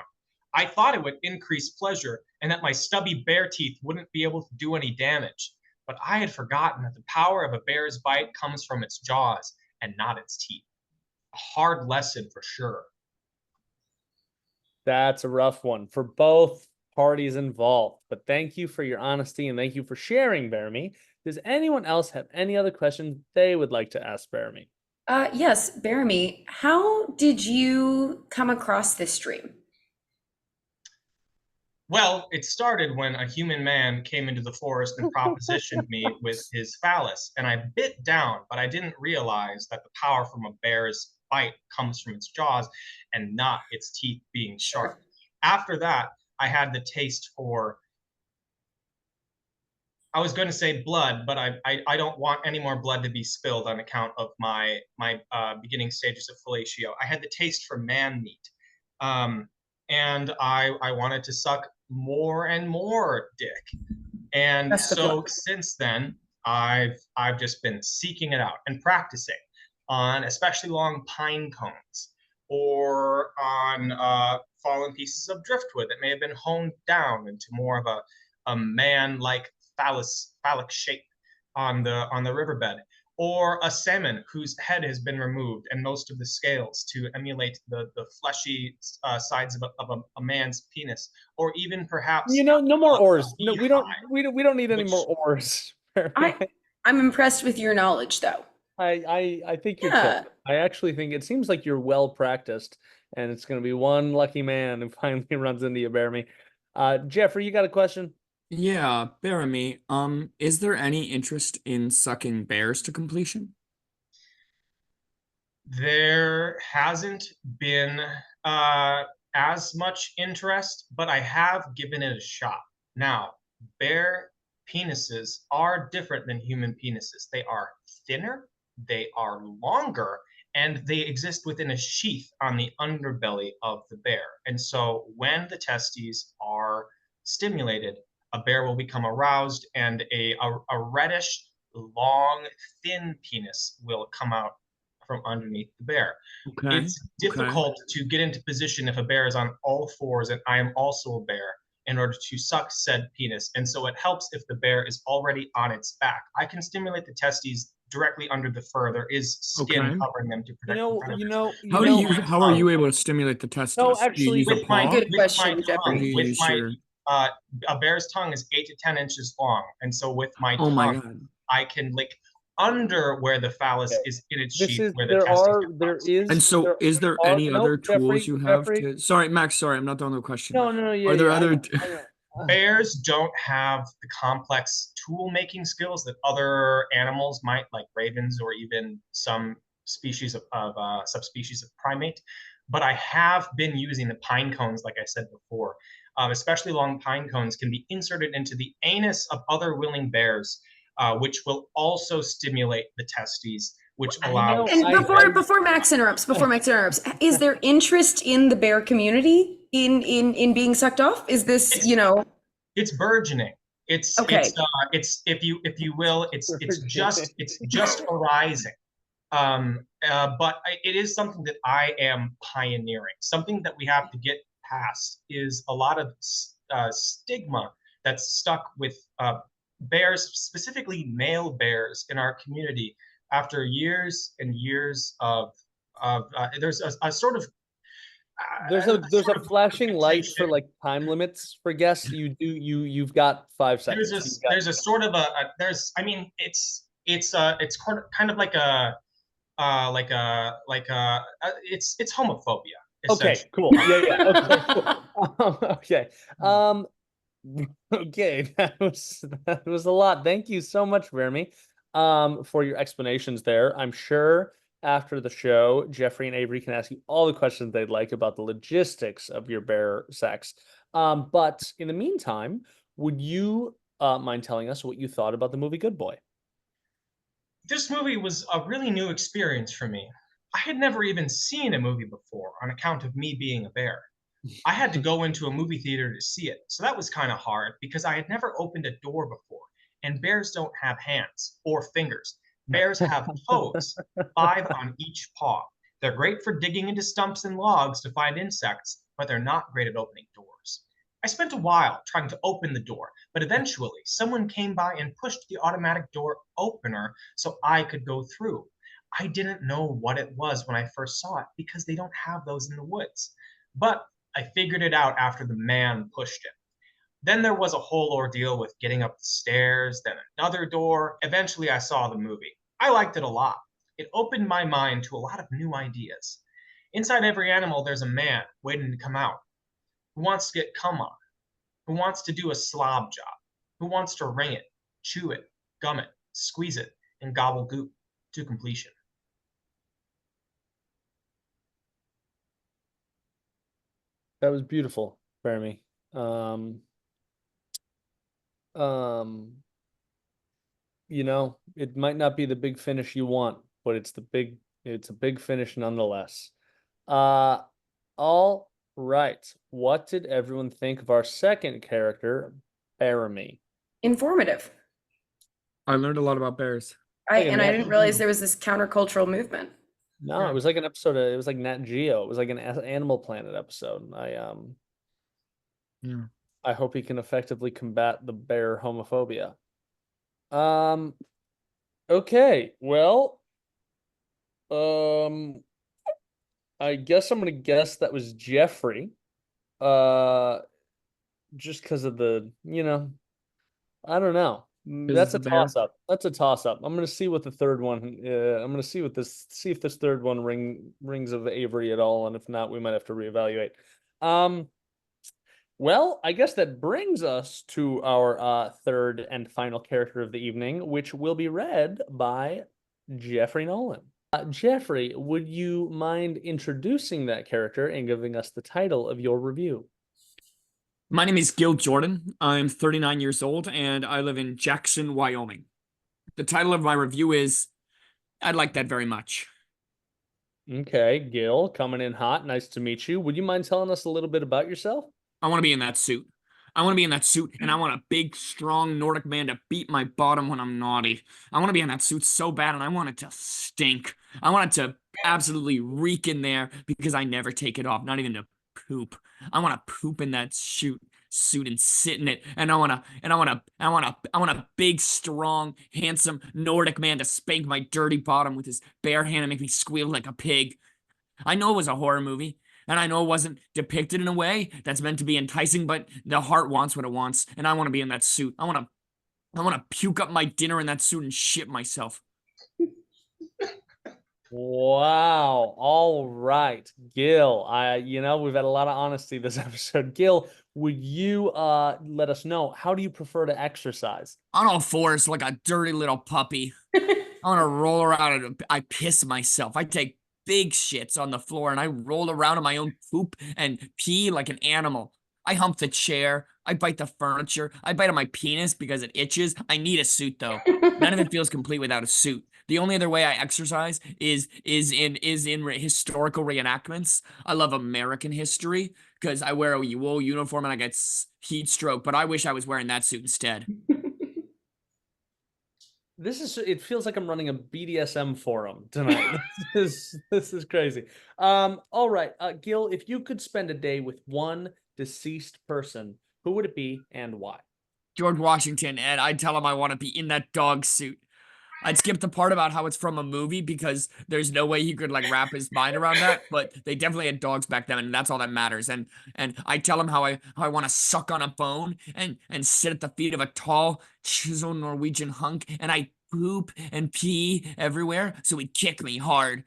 I thought it would increase pleasure and that my stubby bear teeth wouldn't be able to do any damage. But I had forgotten that the power of a bear's bite comes from its jaws and not its teeth. A hard lesson for sure. That's a rough one for both parties involved. But thank you for your honesty and thank you for sharing, Bearmy. Does anyone else have any other questions they would like to ask Bearmy? Yes, Baramy, how did you come across this dream? Well, it started when a human man came into the forest and propositioned me with his phallus, and I bit down, but I didn't realize that the power from a bear's bite comes from its jaws and not its teeth being sharp. After that, I had the taste for, I was going to say blood, but I don't want any more blood to be spilled on account of my beginning stages of fellatio. I had the taste for man meat, and I wanted to suck more and more dick. And so since then, I've just been seeking it out and practicing on especially long pine cones or on fallen pieces of driftwood that may have been honed down into more of a man-like phallic shape on the riverbed, or a salmon whose head has been removed and most of the scales to emulate the fleshy sides of a man's penis, or even perhaps no more oars. No, we don't need any which- more oars. I'm impressed with your knowledge, though. I think you're tipped. I actually think it seems like you're well practiced, and it's going to be one lucky man who finally runs into you, Bearmy. Jeffrey, you got a question? Yeah, Baramy, is there any interest in sucking bears to completion? There hasn't been as much interest, but I have given it a shot. Now, bear penises are different than human penises. They are thinner, they are longer, and they exist within a sheath on the underbelly of the bear. And so when the testes are stimulated, a bear will become aroused and a reddish, long, thin penis will come out from underneath the bear. Okay. It's difficult to get into position if a bear is on all fours and I am also a bear in order to suck said penis. And so it helps if the bear is already on its back. I can stimulate the testes directly under the fur. There is skin covering them to protect the predators. How are you able to stimulate the testes? No, Do you actually, use a with my paw? Good with question, my Jeffrey. tongue, with my Sure. a bear's tongue is 8 to 10 inches long, and so with my Oh my tongue, god. I can lick under where the phallus is in its This sheath, is where the testes there is And so, is there are any other tools Jeffrey, you have Jeffrey. to? Sorry, Max. Sorry, I'm not done with the question. No, yeah, Are there yeah, other? I know. Bears don't have the complex tool making skills that other animals might, like ravens or even some species of subspecies of primate. But I have been using the pine cones, like I said before. Especially long pine cones can be inserted into the anus of other willing bears, which will also stimulate the testes, which allows. And before Max interrupts, is there interest in the bear community in being sucked off? Is this, It's burgeoning. Okay. It's if you will, it's just arising. But it is something that I am pioneering. Something that we have to get past is a lot of stigma that's stuck with bears, specifically male bears in our community. After years and years of there's a sort of There's a flashing light for like time limits for guests. You've got 5 seconds. There's a sort of there's, I mean, it's kind of like it's homophobia. Okay, cool. Yeah. Okay, cool. Okay. Okay, that was a lot. Thank you so much, Jeremy, for your explanations there. I'm sure after the show, Jeffrey and Avery can ask you all the questions they'd like about the logistics of your bear sex. But in the meantime, would you mind telling us what you thought about the movie Good Boy? This movie was a really new experience for me. I had never even seen a movie before on account of me being a bear. I had to go into a movie theater to see it. So that was kind of hard because I had never opened a door before. And bears don't have hands or fingers. Bears have toes, 5 on each paw. They're great for digging into stumps and logs to find insects, but they're not great at opening doors. I spent a while trying to open the door, but eventually someone came by and pushed the automatic door opener so I could go through. I didn't know what it was when I first saw it because they don't have those in the woods. But I figured it out after the man pushed it. Then there was a whole ordeal with getting up the stairs, then another door. Eventually, I saw the movie. I liked it a lot. It opened my mind to a lot of new ideas. Inside every animal, there's a man waiting to come out, who wants to get cum on, who wants to do a slob job, who wants to wring it, chew it, gum it, squeeze it, and gobble goop to completion. That was beautiful, Jeremy. It might not be the big finish you want, but it's a big finish nonetheless. All right. What did everyone think of our second character, Jeremy? Informative. I learned a lot about bears. I didn't realize there was this countercultural movement. No, it was like an episode it was like Nat Geo. It was like an Animal Planet episode. I hope he can effectively combat the bear homophobia. Okay, well, I guess I'm gonna guess that was Jeffrey. Just because of the, I don't know. That's a toss up. That's a toss up. I'm gonna see what the third one. I'm gonna see if this third one rings of Avery at all, and if not, we might have to reevaluate. Well, I guess that brings us to our third and final character of the evening, which will be read by Jeffrey Nolan. Jeffrey, would you mind introducing that character and giving us the title of your review? My name is Gil Jordan. I'm 39 years old, and I live in Jackson, Wyoming. The title of my review is I'd Like That Very Much. Okay, Gil, coming in hot. Nice to meet you. Would you mind telling us a little bit about yourself? I want to be in that suit. I want to be in that suit, and I want a big, strong Nordic man to beat my bottom when I'm naughty. I want to be in that suit so bad, and I want it to stink. I want it to absolutely reek in there because I never take it off, not even to poop. I want to poop in that suit and sit in it, and I want a big, strong, handsome Nordic man to spank my dirty bottom with his bare hand and make me squeal like a pig. I know it was a horror movie, and I know it wasn't depicted in a way that's meant to be enticing, but the heart wants what it wants, and I want to be in that suit. I want to puke up my dinner in that suit and shit myself. Wow. All right. Gil, we've had a lot of honesty this episode. Gil, would you let us know, how do you prefer to exercise? On all fours like a dirty little puppy. I want to roll around and I piss myself. I take big shits on the floor and I roll around in my own poop and pee like an animal. I hump the chair. I bite the furniture. I bite on my penis because it itches. I need a suit though. None of it feels complete without a suit. The only other way I exercise is in historical reenactments. I love American history because I wear a wool uniform and I get heat stroke, but I wish I was wearing that suit instead. It feels like I'm running a BDSM forum tonight. This is crazy. All right, Gil, if you could spend a day with one deceased person, who would it be and why? George Washington, and I'd tell him I want to be in that dog suit. I'd skip the part about how it's from a movie because there's no way he could like wrap his mind around that. But they definitely had dogs back then, and that's all that matters. And I tell him how I want to suck on a bone and sit at the feet of a tall, chiseled Norwegian hunk, and I poop and pee everywhere, so he'd kick me hard.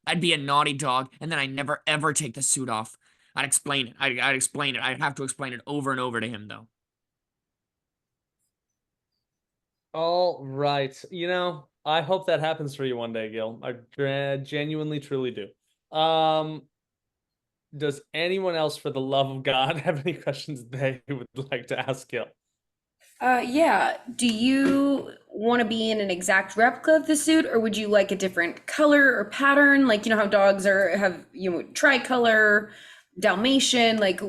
I'd be a naughty dog, and then I never ever take the suit off. I'd explain it. I'd explain it. I'd have to explain it over and over to him though. All right. I hope that happens for you one day, Gil. I genuinely, truly do. Does anyone else, for the love of God, have any questions they would like to ask Gil? Yeah. Do you want to be in an exact replica of the suit, or would you like a different color or pattern? Like, how dogs have tricolor, Dalmatian, like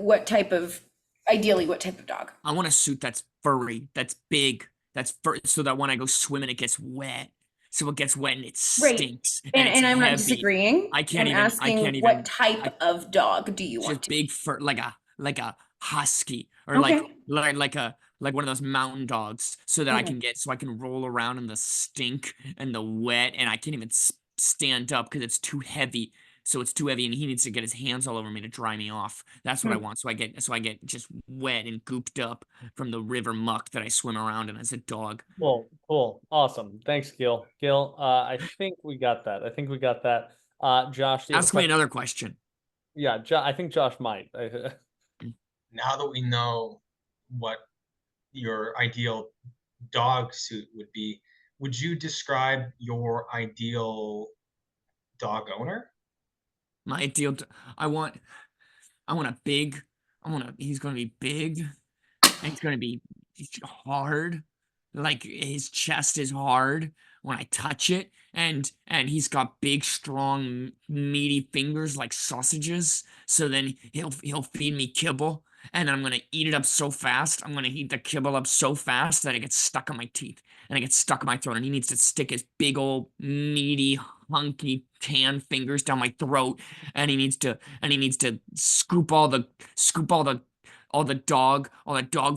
ideally what type of dog? I want a suit that's furry, that's big, so that when I go swimming, it gets wet. So it gets wet and it stinks. Right. And And I'm not heavy. disagreeing. I can't I'm even. asking I can't even. what type of dog do you want? Just big fur, like a husky, or Okay. like one of those mountain dogs, so that I can roll around in the stink and the wet, and I can't even stand up because it's too heavy. So it's too heavy, and he needs to get his hands all over me to dry me off. That's what I want. So I get just wet and gooped up from the river muck that I swim around in as a dog. Cool. Awesome. Thanks, Gil. Gil, I think we got that. Josh, do you have a Ask me another question. Yeah, I think Josh might. Now that we know what your ideal dog suit would be, would you describe your ideal dog owner? My ideal, I want he's gonna be big, and he's gonna be hard, like his chest is hard when I touch it, and he's got big, strong, meaty fingers like sausages. So then he'll feed me kibble, and I'm gonna eat it up so fast. I'm gonna eat the kibble up so fast that it gets stuck on my teeth and it gets stuck in my throat. And he needs to stick his big old meaty, hunky, tan fingers down my throat, and he needs to scoop all the dog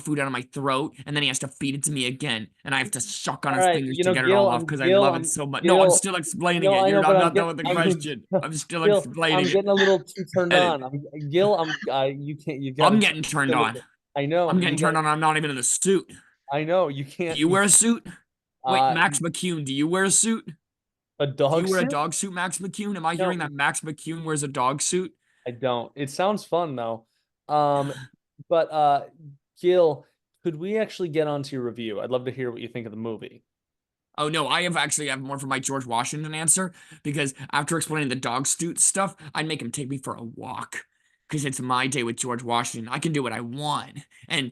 food out of my throat, and then he has to feed it to me again, and I have to suck on his fingers to get it all off because I love it so much. No, I'm still explaining it. You're not done with the question. I'm still explaining it. I'm getting a little too turned on. You can't. I'm getting turned on. I know. I'm getting turned on. I'm not even in a suit. I know. You can't. Do you wear a suit? Wait, Max McCune, do you wear a suit? A dog suit? Do you wear a dog suit, Max McCune? Am I hearing that Max McCune wears a dog suit? I don't. It sounds fun though. But Gil, could we actually get onto your review? I'd love to hear what you think of the movie. Oh no, I have more for my George Washington answer, because after explaining the dog suit stuff, I'd make him take me for a walk, because it's my day with George Washington. I can do what I want, and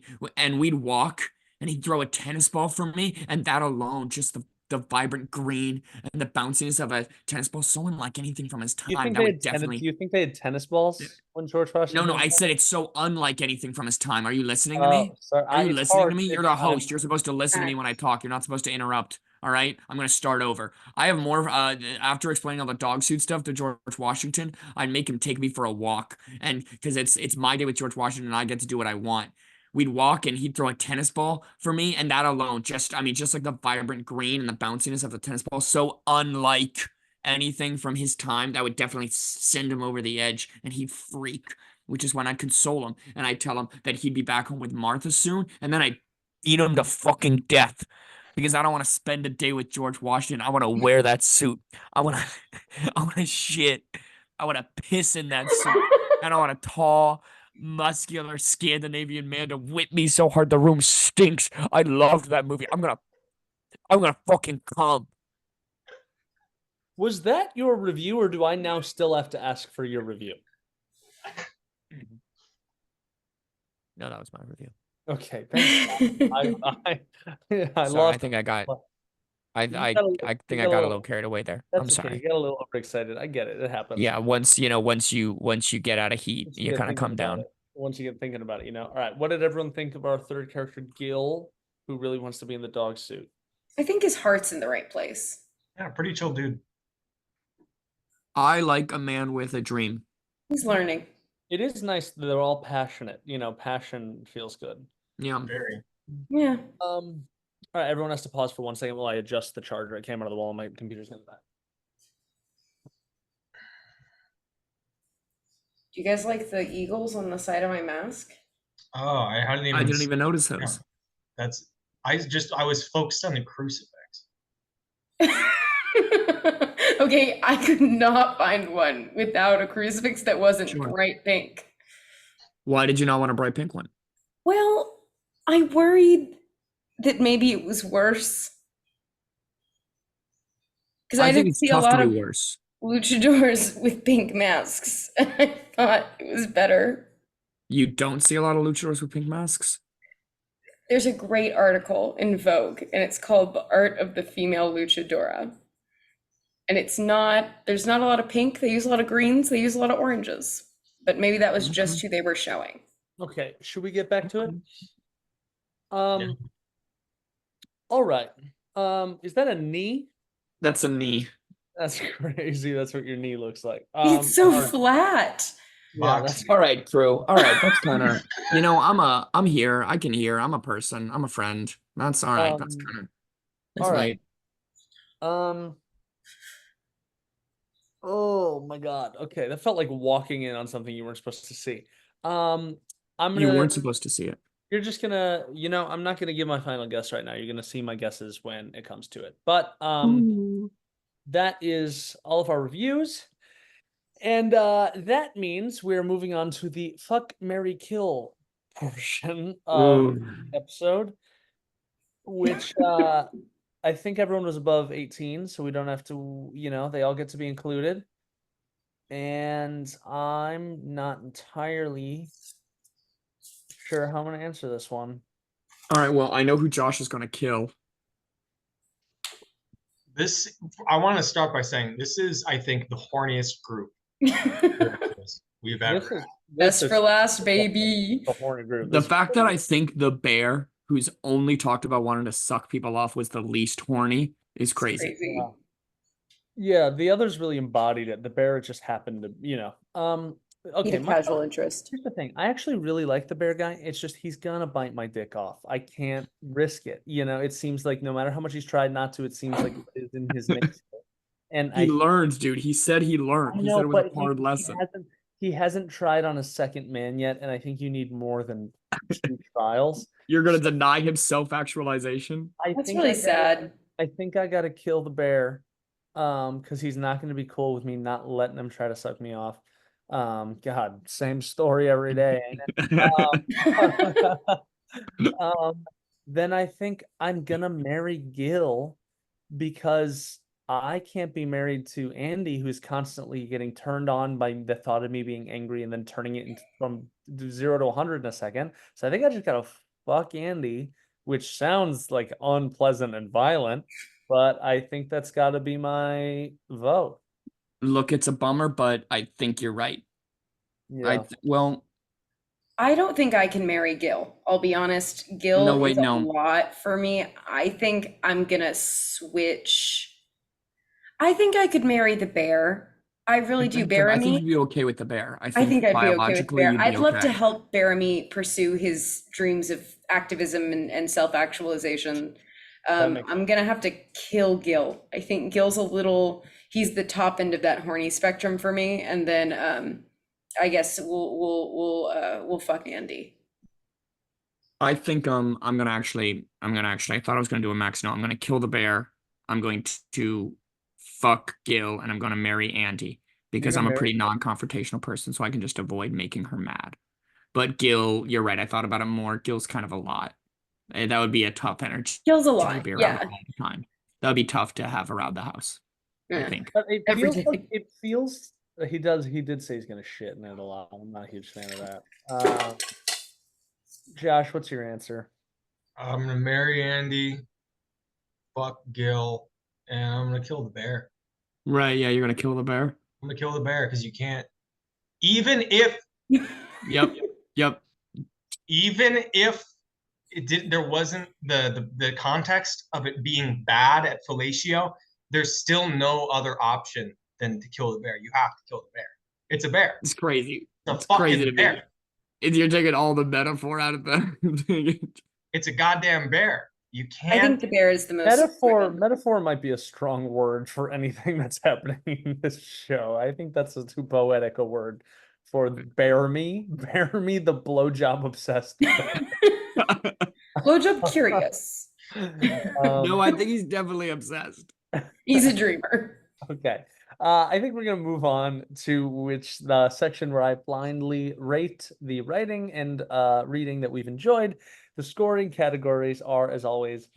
we'd walk, and he'd throw a tennis ball for me, and that alone, just the the vibrant green and the bounciness of a tennis ball so unlike anything from his You time. think That they would had definitely. do you think they had tennis balls when George No, Washington? no, was I born? said it's so unlike anything from his time. Are you listening to Oh, me? sorry. Are you It's listening hard. to me? You're the host. You're supposed to listen to me when I talk. You're not supposed to interrupt. All right? I'm going to start over. I have more after explaining all the dog suit stuff to George Washington, I'd make him take me for a walk. And because it's my day with George Washington and I get to do what I want. We'd walk and he'd throw a tennis ball for me, and that alone, just like the vibrant green and the bounciness of the tennis ball, so unlike anything from his time, that would definitely send him over the edge and he'd freak, which is when I'd console him and I'd tell him that he'd be back home with Martha soon, and then I'd beat him to fucking death because I don't want to spend a day with George Washington. I want to wear that suit. I want to, I want to shit. I want to piss in that suit. And I want a tall, muscular Scandinavian man to whip me so hard the room stinks. I loved that movie. I'm gonna fucking come. Was that your review, or do I now still have to ask for your review? No, that was my review. Okay, thanks. I Sorry, lost. I think I got. I You I got a little- I you think got I a got a little- little carried away there. That's I'm okay. sorry. You got a little overexcited. I get it. It happens. Yeah, once you get out of heat, Once you get kind of thinking come about down. it. Once you get thinking about it, All right. What did everyone think of our third character, Gil, who really wants to be in the dog suit? I think his heart's in the right place. Yeah, pretty chill dude. I like a man with a dream. He's learning. It is nice that they're all passionate. Passion feels good. Yeah. Very. Yeah. All right, everyone has to pause for 1 second while I adjust the charger. It came out of the wall and my computer's gonna die. Do you guys like the eagles on the side of my mask? Oh, I hadn't even. I didn't even notice those. That's. I was focused on the crucifix. Okay, I could not find one without a crucifix that wasn't Sure. bright pink. Why did you not want a bright pink one? Well, I worried that maybe it was worse. Because I think didn't it's see a tough lot to of be worse. luchadors with pink masks. I thought it was better. You don't see a lot of luchadors with pink masks. There's a great article in Vogue, and it's called The Art of the Female Luchadora. And there's not a lot of pink. They use a lot of greens. They use a lot of oranges. But maybe that was just who they were showing. Okay, should we get back to it? Yeah. All right. Is that a knee? That's a knee. That's crazy. That's what your knee looks like. It's so all right. flat. Yeah, Box. that's All right, Drew. All right, that's kind of. I'm here. I can hear. I'm a person. I'm a friend. That's all right. That's kind of. all right. Right. Oh my God. Okay, that felt like walking in on something you weren't supposed to see. I'm gonna. You weren't supposed to see it. You're just gonna. I'm not gonna give my final guess right now. You're gonna see my guesses when it comes to it. But that is all of our reviews. And that means we're moving on to the fuck, marry, kill portion of the episode, which I think everyone was above 18, so we don't have to, they all get to be included. And I'm not entirely sure how I'm going to answer this one. All right. Well, I know who Josh is going to kill. I want to start by saying this is, I think, the horniest group we've ever had. Best for last, baby. The horny group. The fact that I think the bear, who's only talked about wanting to suck people off, was the least horny is crazy. Yeah, the others really embodied it. The bear just happened to, okay. Casual interest. Here's the thing. I actually really like the bear guy. It's just he's gonna bite my dick off. I can't risk it. It seems like no matter how much he's tried not to, it seems like it is in his nature. And he learned, dude. He said he learned. He said it was a hard lesson. He hasn't tried on a second man yet, and I think you need more than 2 trials. You're gonna deny him self-actualization? That's really sad. I think I gotta kill the bear, because he's not gonna be cool with me not letting him try to suck me off. God, same story every day, ain't it? Then I think I'm gonna marry Gil because I can't be married to Andy, who's constantly getting turned on by the thought of me being angry and then turning it from 0 to 100 in a second. So I think I just gotta fuck Andy, which sounds like unpleasant and violent. but I think that's got to be my vote. Look, it's a bummer, but I think you're right. Yeah. Well, I don't think I can marry Gil. I'll be honest. Gil No, wait, is a no. lot for me. I think I'm gonna switch. I think I could marry the bear. I really do. I think Bearamy. you'd be okay with the bear. I think I'd be okay with biologically Bear. you'd I'd be love to okay. help Bearamy pursue his dreams of activism and self-actualization. I'm gonna have to kill Gil. I think Gil's he's the top end of that horny spectrum for me. And then I guess we'll fuck Andy. I think I'm gonna actually I thought I was gonna do a max. No, I'm gonna kill the bear. I'm going to fuck Gil and I'm gonna marry Andy because gonna I'm a marry pretty non-confrontational person, so I can just avoid making her mad. But Gil, you're right. I thought about it more. Gil's kind of a lot. That would be a tough energy Gil's a to lot. be around Yeah. all the time. That would be tough to have around the house, I Yeah. think. But it Every feels day. like he did say he's gonna shit in it a lot. I'm not a huge fan of that. Josh, what's your answer? I'm gonna marry Andy, fuck Gil, and I'm gonna kill the bear. Right, yeah, you're gonna kill the bear. I'm gonna kill the bear because you can't. Even if Yep. Yep. even if there wasn't the context of it being bad at fellatio, there's still no other option than to kill the bear. You have to kill the bear. It's a bear. It's crazy. It's a It's crazy fucking to bear. me. You're taking all the metaphor out of the It's a goddamn bear. You I can't. think the bear is the most Metaphor might be a strong word for anything that's happening in this show. I think that's too poetic a word for bear me the blowjob obsessed. blowjob curious. No, I think he's definitely obsessed. He's a dreamer. Okay. I think we're going to move on to the section where I blindly rate the writing and reading that we've enjoyed. The scoring categories are, as always,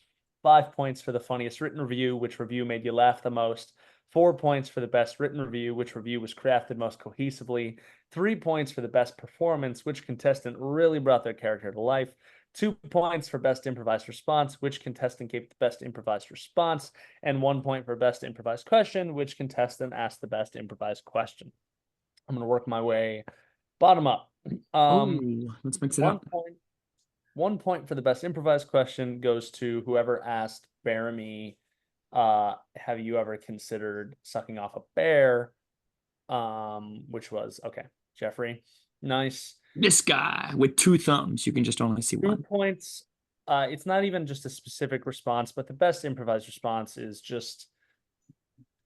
5 points for the funniest written review, which review made you laugh the most. 4 points for the best written review, which review was crafted most cohesively. 3 points for the best performance, which contestant really brought their character to life. 2 points for best improvised response, which contestant gave the best improvised response, and 1 point for best improvised question, which contestant asked the best improvised question. I'm going to work my way bottom up. Let's mix it up. 1 point for the best improvised question goes to whoever asked Bearamy, have you ever considered sucking off a bear? Which was, okay, Jeffrey. Nice. This guy with 2 thumbs. You can just only see 2 one. points. It's not even just a specific response, but the best improvised response is just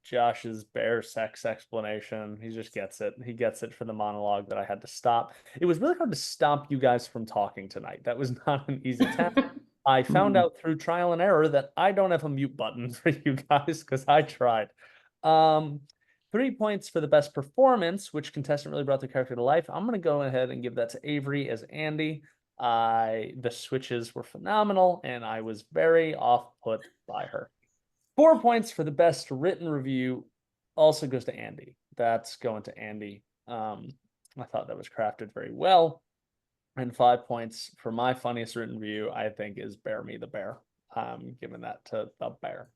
Josh's bear sex explanation. He just gets it. He gets it for the monologue that I had to stop. It was really hard to stop you guys from talking tonight. That was not an easy task. I found out through trial and error that I don't have a mute button for you guys because I tried. 3 points for the best performance, which contestant really brought the character to life. I'm going to go ahead and give that to Avery as Andy. The switches were phenomenal, and I was very off-put by her. 4 points for the best written review also goes to Andy. That's going to Andy. I thought that was crafted very well. And 5 points for my funniest written review, I think, is Bear Me the Bear. I'm giving that to the bear.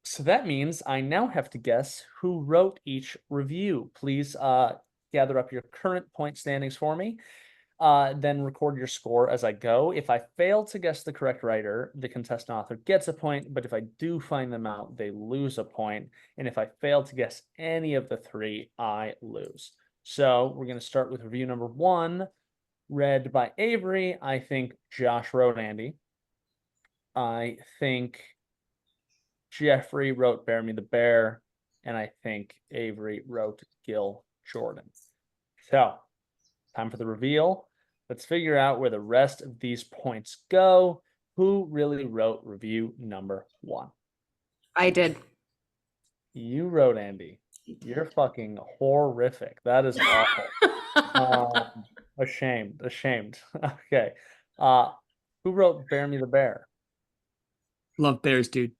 So that means I now have to guess who wrote each review. Please gather up your current point standings for me. Then record your score as I go. If I fail to guess the correct writer, the contestant author gets a point, but if I do find them out, they lose a point. And if I fail to guess any of the 3, I lose. So we're going to start with review number 1, read by Avery. I think Josh wrote Andy. I think Jeffrey wrote Bear Me the Bear. And I think Avery wrote Gil Jordan. So, time for the reveal. Let's figure out where the rest of these points go. Who really wrote review number 1? I did. You wrote Andy. You're fucking horrific. That is awful. Ashamed. Okay. Who wrote Bear Me the Bear? Love bears, dude.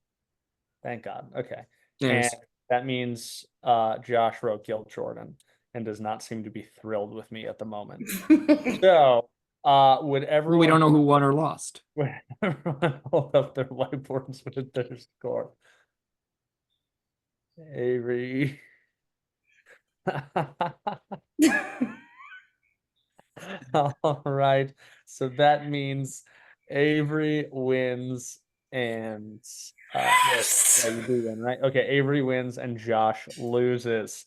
Thank God. Okay. Bears. And that means Josh wrote Gil Jordan and does not seem to be thrilled with me at the moment. So Would We everyone don't know who won or lost. would everyone hold up their whiteboards with their score? Avery. All right. So that means Avery wins and yeah, you do win, right? Okay, Avery wins and Josh loses.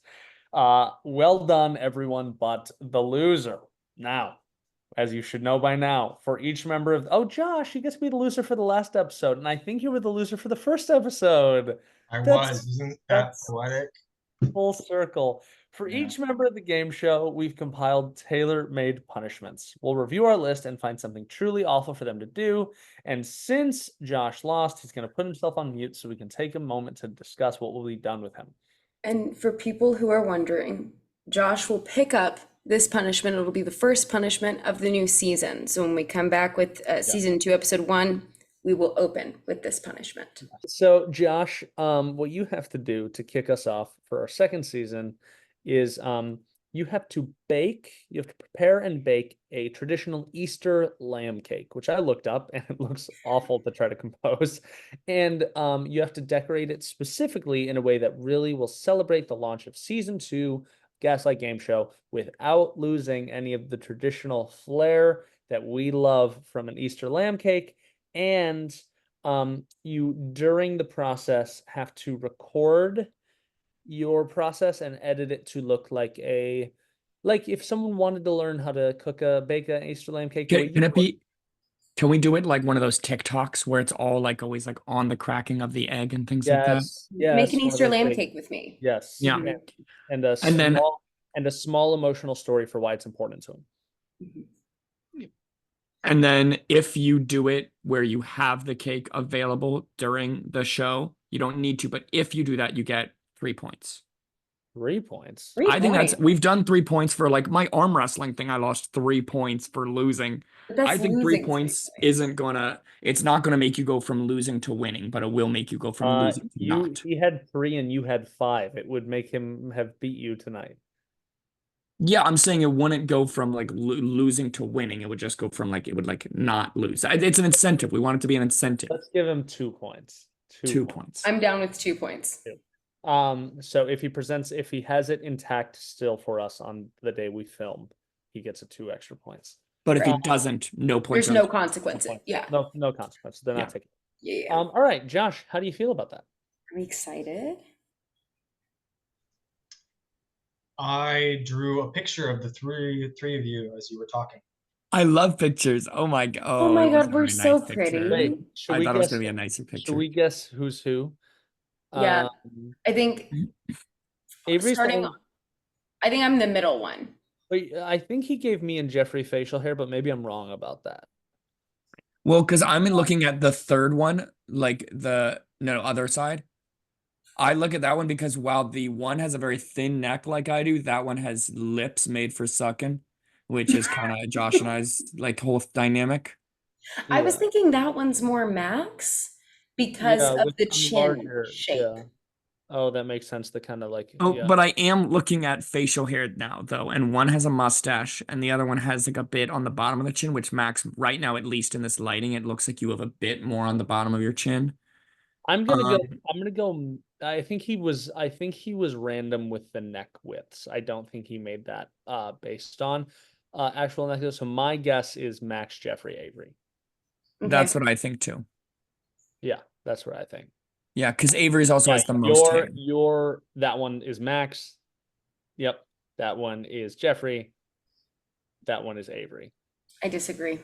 Well done, everyone, but the loser. Now, as you should know by now, for each member of Josh, you get to be the loser for the last episode, and I think you were the loser for the first episode. I That's- was. Isn't that that's- poetic? Full circle. For Yeah. each member of the game show, we've compiled tailor-made punishments. We'll review our list and find something truly awful for them to do. And since Josh lost, he's going to put himself on mute so we can take a moment to discuss what will be done with him. And for people who are wondering, Josh will pick up this punishment. It'll be the first punishment of the new season. So when we come back with season 2, episode 1, we will open with this punishment. So, Josh, what you have to do to kick us off for our second season is you have to prepare and bake a traditional Easter lamb cake, which I looked up and it looks awful to try to compose. And you have to decorate it specifically in a way that really will celebrate the launch of season 2 Gaslight Game Show without losing any of the traditional flair that we love from an Easter lamb cake. And you, during the process, have to record your process and edit it to look like if someone wanted to learn how to bake an Easter lamb cake. Can we do it like one of those TikToks where it's all like always like on the cracking of the egg and things like that? Yes. Make an one of Easter those lamb things. cake with me. Yes. Yeah. And then- a small emotional story for why it's important to him. And then if you do it where you have the cake available during the show, you don't need to, but if you do that, you get 3 points. 3 points. I think we've done 3 points for like my arm wrestling thing. I lost 3 points for losing. I think 3 points it's not gonna make you go from losing to winning, but it will make you go from losing to not. He had 3 and you had 5. It would make him have beat you tonight. Yeah, I'm saying it wouldn't go from like losing to winning. It would just go from like, it would like not lose. It's an incentive. We want it to be an incentive. Let's give him 2 points. 2 points. I'm down with 2 points. So if he has it intact still for us on the day we film, he gets 2 extra points. But if he doesn't, no points. There's no consequences. Yeah. No consequences. They're not taking. Yeah. All right, Josh, how do you feel about that? I'm excited. I drew a picture of the three of you as you were talking. I love pictures. Oh my god. Oh my it was God, a we're very so nice picture. pretty. Wait, I thought it was gonna be a nicer picture. Should we guess who's who? Yeah. I think Avery's I think I'm the middle one. Wait, I think he gave me and Jeffrey facial hair, but maybe I'm wrong about that. Well, because I'm looking at the third one, like other side. I look at that one because while the one has a very thin neck like I do, that one has lips made for sucking, which is kind of Josh and I's like whole dynamic. I was thinking that one's more Max because of the chin shape. Yeah. Oh, that makes sense. The kind of like. But I am looking at facial hair now, though, and one has a mustache, and the other one has like a bit on the bottom of the chin. Which Max, right now, at least in this lighting, it looks like you have a bit more on the bottom of your chin. I'm gonna go. I think he was random with the neck widths. I don't think he made that based on actual neck. So my guess is Max, Jeffrey, Avery. Okay. That's what I think too. Yeah, that's what I think. Yeah, because Avery's also has the most hair. That one is Max. Yep. That one is Jeffrey. That one is Avery. I disagree.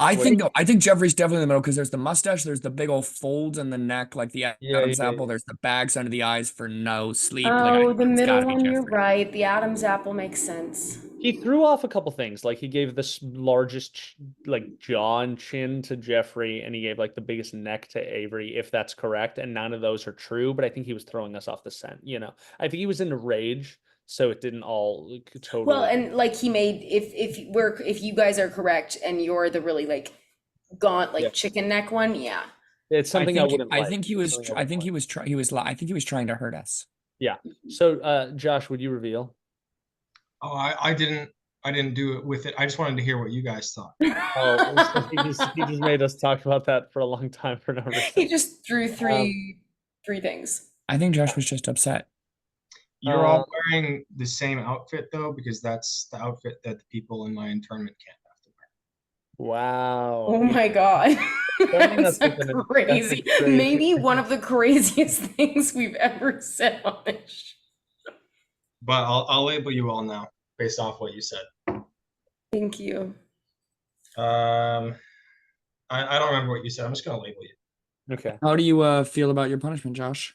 I think Jeffrey's definitely in the middle because there's the mustache, there's the big old folds in the neck, like the Adam's apple. There's the bags under the eyes for no sleep. Oh, the middle one, you're right. The Adam's apple makes sense. He threw off a couple things. Like he gave the largest jaw and chin to Jeffrey, and he gave like the biggest neck to Avery, if that's correct. And none of those are true, but I think he was throwing us off the scent. I think he was in a rage. So it didn't all totally. Well, and like he made if you guys are correct and you're the really like gaunt chicken neck one, yeah. It's something I wouldn't. I think he was trying to hurt us. Yeah. So, Josh, would you reveal? Oh, I didn't I didn't do it with it. I just wanted to hear what you guys thought. Oh, he just made us talk about that for a long time for no reason. He just threw three things. I think Josh was just upset. You're all wearing the same outfit though, because that's the outfit that the people in my internment camp have to wear. Wow. Oh my god. Turning That's us into an crazy. excessive crazy. Maybe one of the craziest things we've ever said on this show. But I'll label you all now based off what you said. Thank you. I don't remember what you said. I'm just gonna label you. Okay. How do you feel about your punishment, Josh?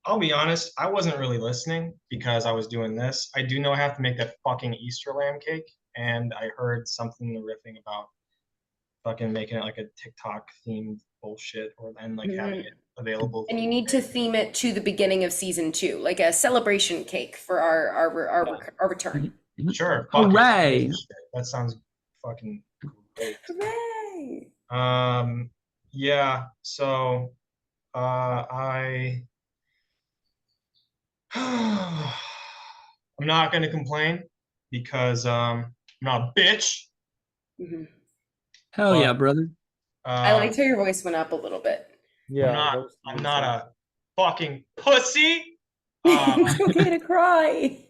I'll be honest, I wasn't really listening because I was doing this. I do know I have to make that fucking Easter lamb cake, and I heard something riffing about fucking making it like a TikTok themed bullshit, or then like having it available. And you need to theme it to the beginning of season 2, like a celebration cake for our return. Sure. fuck it. Hooray! That sounds fucking great. Hooray! Yeah, so I'm not gonna complain because I'm not a bitch. Mhm. Hell yeah, But- brother. I liked how your voice went up a little bit. Yeah. I'm not a fucking pussy. It's okay to cry.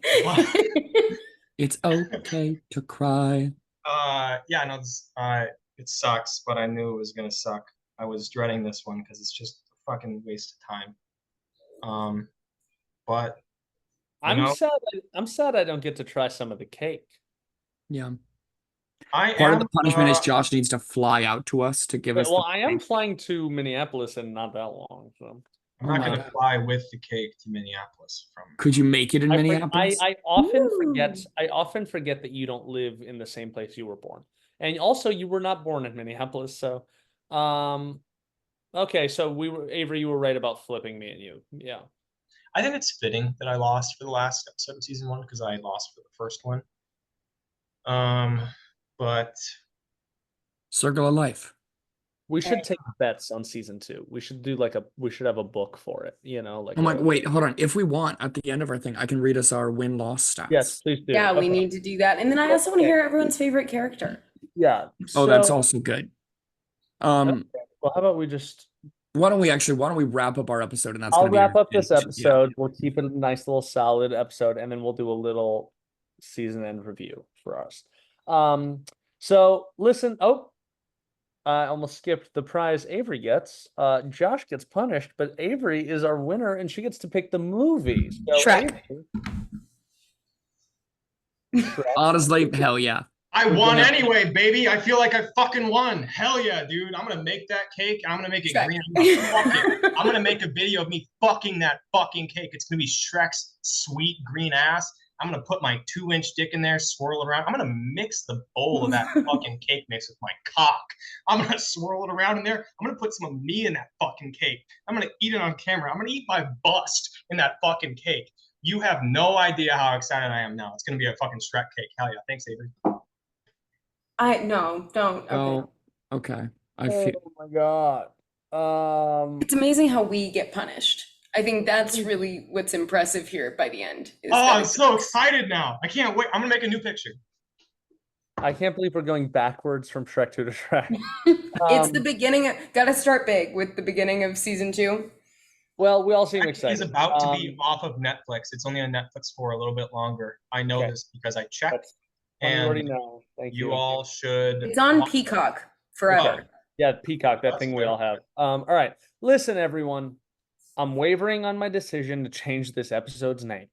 It's okay to cry. Yeah, no, it sucks, but I knew it was gonna suck. I was dreading this one because it's just a fucking waste of time. But I'm sad I don't get to try some of the cake. Yeah. Part of the punishment is Josh needs to fly out to us to give us. Well, the I am cake. flying to Minneapolis in not that long, so I'm not Oh my gonna God. fly with the cake to Minneapolis from. Could you make it in Minneapolis? I often forget. I often forget that you don't live in the same place you were born, and also you were not born in Minneapolis. So, okay, so Avery, you were right about flipping me and you. Yeah. I think it's fitting that I lost for the last episode of season 1 because I lost for the first one. But Circle of life. We should take bets on season 2. We should do we should have a book for it, like Oh my, wait, hold on. If we want, at the end of our thing, I can read us our win-loss stats. Yes, please do. Yeah, we Okay. need to do that. And then I also want to hear everyone's favorite character. Yeah. Oh, that's so- also good. Well, how about we just Why don't we wrap up our episode, and that's I'll gonna be wrap our up this finish. Yeah. episode. We'll keep it a nice little solid episode, and then we'll do a little season end review for us. So listen. Oh, I almost skipped the prize Avery gets. Josh gets punished, but Avery is our winner, and she gets to pick the movie. So Shrek. Shrek. Honestly, hell yeah. I won anyway, baby. I feel like I fucking won. Hell yeah, dude. I'm gonna make that cake. I'm gonna make it Shrek. green. I'm gonna make a video of me fucking that fucking cake. It's gonna be Shrek's sweet green ass. I'm gonna put my 2-inch dick in there, swirl it around. I'm gonna mix the bowl of that fucking cake mix with my cock. I'm gonna swirl it around in there. I'm gonna put some of me in that fucking cake. I'm gonna eat it on camera. I'm gonna eat my bust in that fucking cake. You have no idea how excited I am now. It's gonna be a fucking Shrek cake. Hell yeah. Thanks, Avery. No, don't. Okay. Oh, okay. I feel Oh my god. It's amazing how we get punished. I think that's really what's impressive here by the end. is Oh, that I'm it's- so excited now. I can't wait. I'm gonna make a new picture. I can't believe we're going backwards from Shrek 2 to Shrek. It's the beginning. Gotta start big with the beginning of season 2. Well, we all seem excited. He's about to be off of Netflix. It's only on Netflix for a little bit longer. I know Okay. this because I checked. That's one you already And know. Thank you. you all should. It's on Peacock forever. Yeah, Peacock, that That's thing we good. all have. All right. Listen, everyone. I'm wavering on my decision to change this episode's name,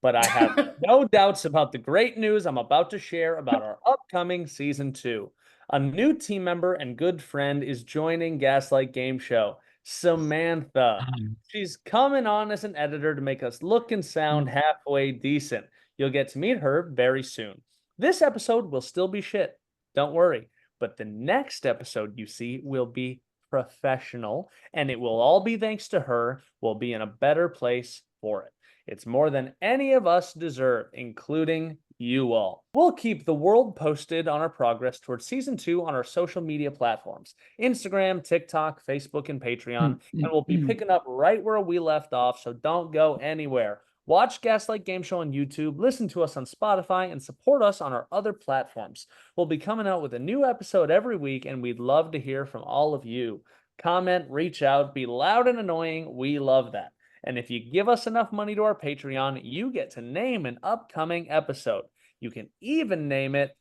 but I have no doubts about the great news I'm about to share about our upcoming season 2. A new team member and good friend is joining Gaslight Game Show, Samantha. She's coming on as an editor to make us look and sound halfway decent. You'll get to meet her very soon. This episode will still be shit. Don't worry. But the next episode you see will be professional, and it will all be thanks to her. We'll be in a better place for it. It's more than any of us deserve, including you all. We'll keep the world posted on our progress towards season 2 on our social media platforms, Instagram, TikTok, Facebook, and Patreon, and we'll be picking up right where we left off, so don't go anywhere. Watch Gaslight Game Show on YouTube, listen to us on Spotify, and support us on our other platforms. We'll be coming out with a new episode every week, and we'd love to hear from all of you. Comment, reach out, be loud and annoying. We love that. And if you give us enough money to our Patreon, you get to name an upcoming episode. You can even name it.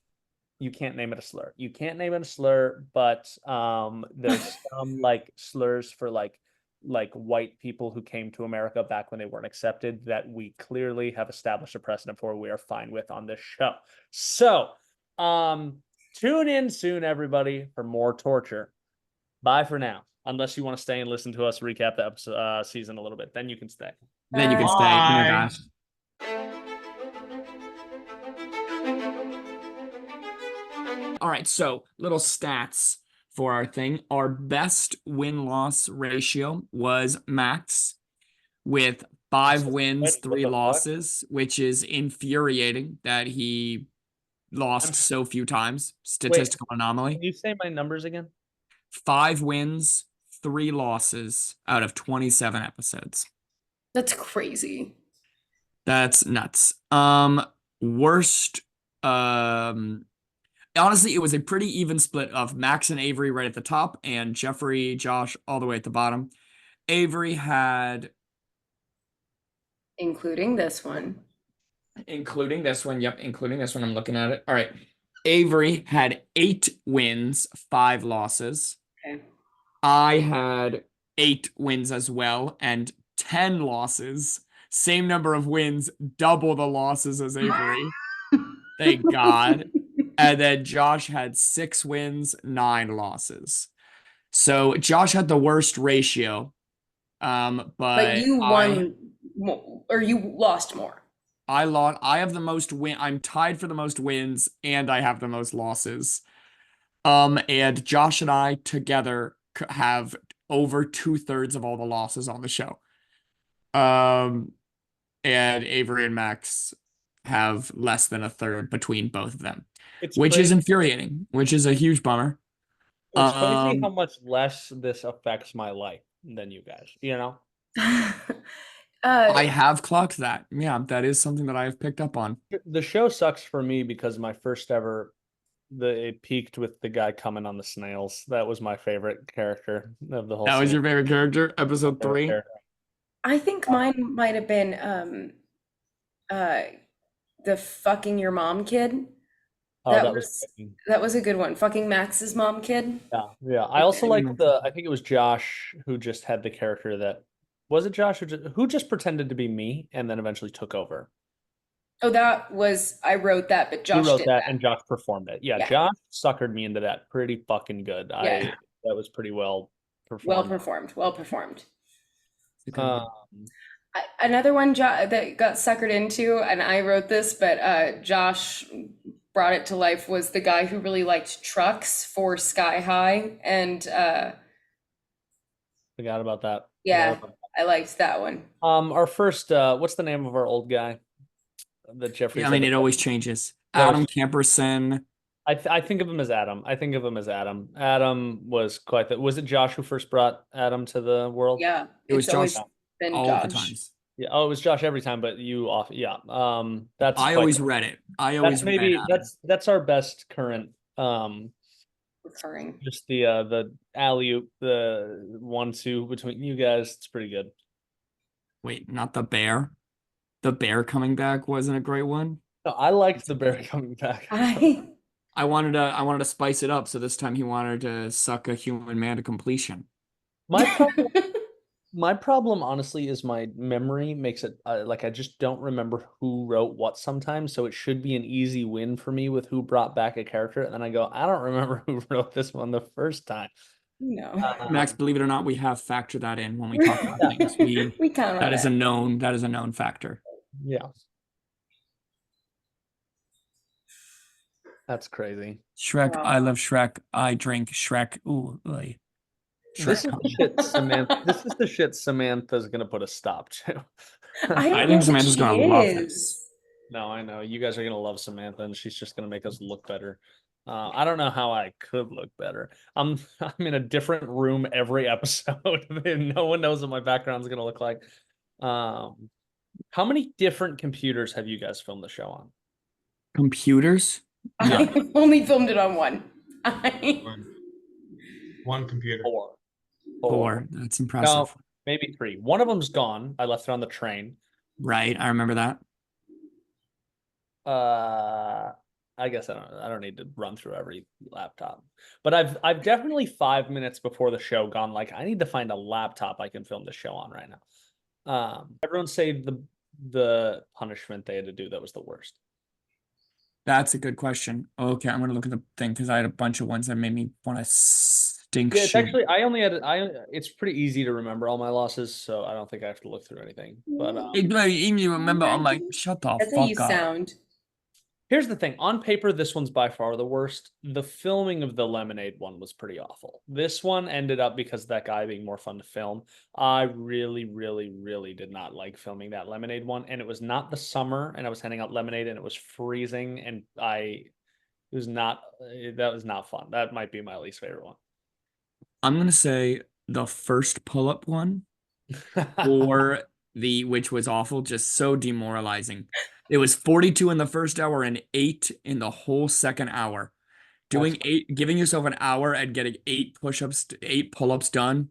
You can't name it a slur. You can't name it a slur, but there's some like slurs for like white people who came to America back when they weren't accepted that we clearly have established a precedent for. We are fine with on this show. So tune in soon, everybody, for more torture. Bye for now. Unless you want to stay and listen to us recap the episode, season a little bit, then you can stay. Then you can stay. Oh my Bye. gosh. All right, so little stats for our thing. Our best win-loss ratio was Max with 5 wins, What 3 the fuck? losses, which is infuriating that he lost so few times. Statistical anomaly. Can you say my numbers again? 5 wins, 3 losses out of 27 episodes. That's crazy. That's nuts. Worst, honestly, it was a pretty even split of Max and Avery right at the top and Jeffrey, Josh all the way at the bottom. Avery had, Including this one. including this one. Yep, including this one. I'm looking at it. All right. Avery had 8 wins, 5 losses. Okay. I had 8 wins as well and 10 losses. Same number of wins, double the losses as Avery. Thank God. And then Josh had 6 wins, 9 losses. So Josh had the worst ratio. But you won more, or you lost more. I lost. I have the most win. I'm tied for the most wins, and I have the most losses. And Josh and I together have over 2/3 of all the losses on the show. And Avery and Max have less than 1/3 between both of them, which is infuriating, which is a huge bummer. It's crazy how much less this affects my life than you guys, you know? I have clocked that. Yeah, that is something that I have picked up on. The show sucks for me because my first ever, it peaked with the guy coming on the snails. That was my favorite character of the whole That was season. your favorite character, episode 3? I think mine might have been the fucking your mom kid. Oh, that was a good one. Fucking Max's mom kid. Yeah. I also like I think it was Josh who just had the character that, was it Josh who just pretended to be me and then eventually took over? Oh, I wrote that, but Josh wrote did that and Josh performed it. Yeah, Josh suckered me into that pretty fucking good. Yeah. That was pretty well performed. Well performed. Okay. Another one that got suckered into, and I wrote this, but Josh brought it to life, was the guy who really liked trucks for Sky High, and forgot about that. Yeah, I liked that one. Our first, what's the name of our old guy? That Jeffrey. Yeah, I mean, it always changes. Adam Camperson. I think of him as Adam. Adam was quite was it Josh who first brought Adam to the world? Yeah, it was Josh been all Josh. the times. Yeah, it was Josh every time, but you off. Yeah, that's. I always read it. That's our best current. Recurring. Just the alley-oop, the 1-2 between you guys. It's pretty good. Wait, not the bear. The bear coming back wasn't a great one. No, I liked the bear coming back. I wanted to spice it up, so this time he wanted to suck a human man to completion. My problem, honestly, is my memory makes it like I just don't remember who wrote what sometimes. So it should be an easy win for me with who brought back a character, and then I go, I don't remember who wrote this one the first time. No, Max, believe it or not, we have factored that in when we talk about things. We count on that is a known factor. Yeah. That's crazy. Shrek, wow. I love Shrek. I drink Shrek. Ooh, Shrek. This is the shit Samantha. This is the shit Samantha's gonna put a stop to. I think Samantha's gonna love this. No, I know you guys are gonna love Samantha, and she's just gonna make us look better. I don't know how I could look better. I'm in a different room every episode. No one knows what my background's gonna look like. How many different computers have you guys filmed the show on? Computers? Yeah. I only filmed it on one. I, One computer. Four. Four. That's impressive. No, maybe three. One of them's gone. I left it on the train. Right. I remember that. I guess I don't need to run through every laptop. But I've definitely 5 minutes before the show gone like I need to find a laptop I can film the show on right now. Everyone say the punishment they had to do that was the worst. That's a good question. Okay, I'm gonna look at the thing because I had a bunch of ones that made me want to stink Yeah, it's shit. actually it's pretty easy to remember all my losses, so I don't think I have to look through anything. But Even you remember, I'm like, shut the that's how you fuck up. sound. here's the thing. On paper, this one's by far the worst. The filming of the Lemonade one was pretty awful. This one ended up because of that guy being more fun to film. I really, really, really did not like filming that Lemonade one. And it was not the summer, and I was handing out lemonade and it was freezing, and that was not fun. That might be my least favorite one. I'm gonna say the first pull-up one, or which was awful, just so demoralizing. It was 42 in the first hour and 8 in the whole second hour. Doing 8, giving yourself an hour and getting 8 push-ups, 8 pull-ups done,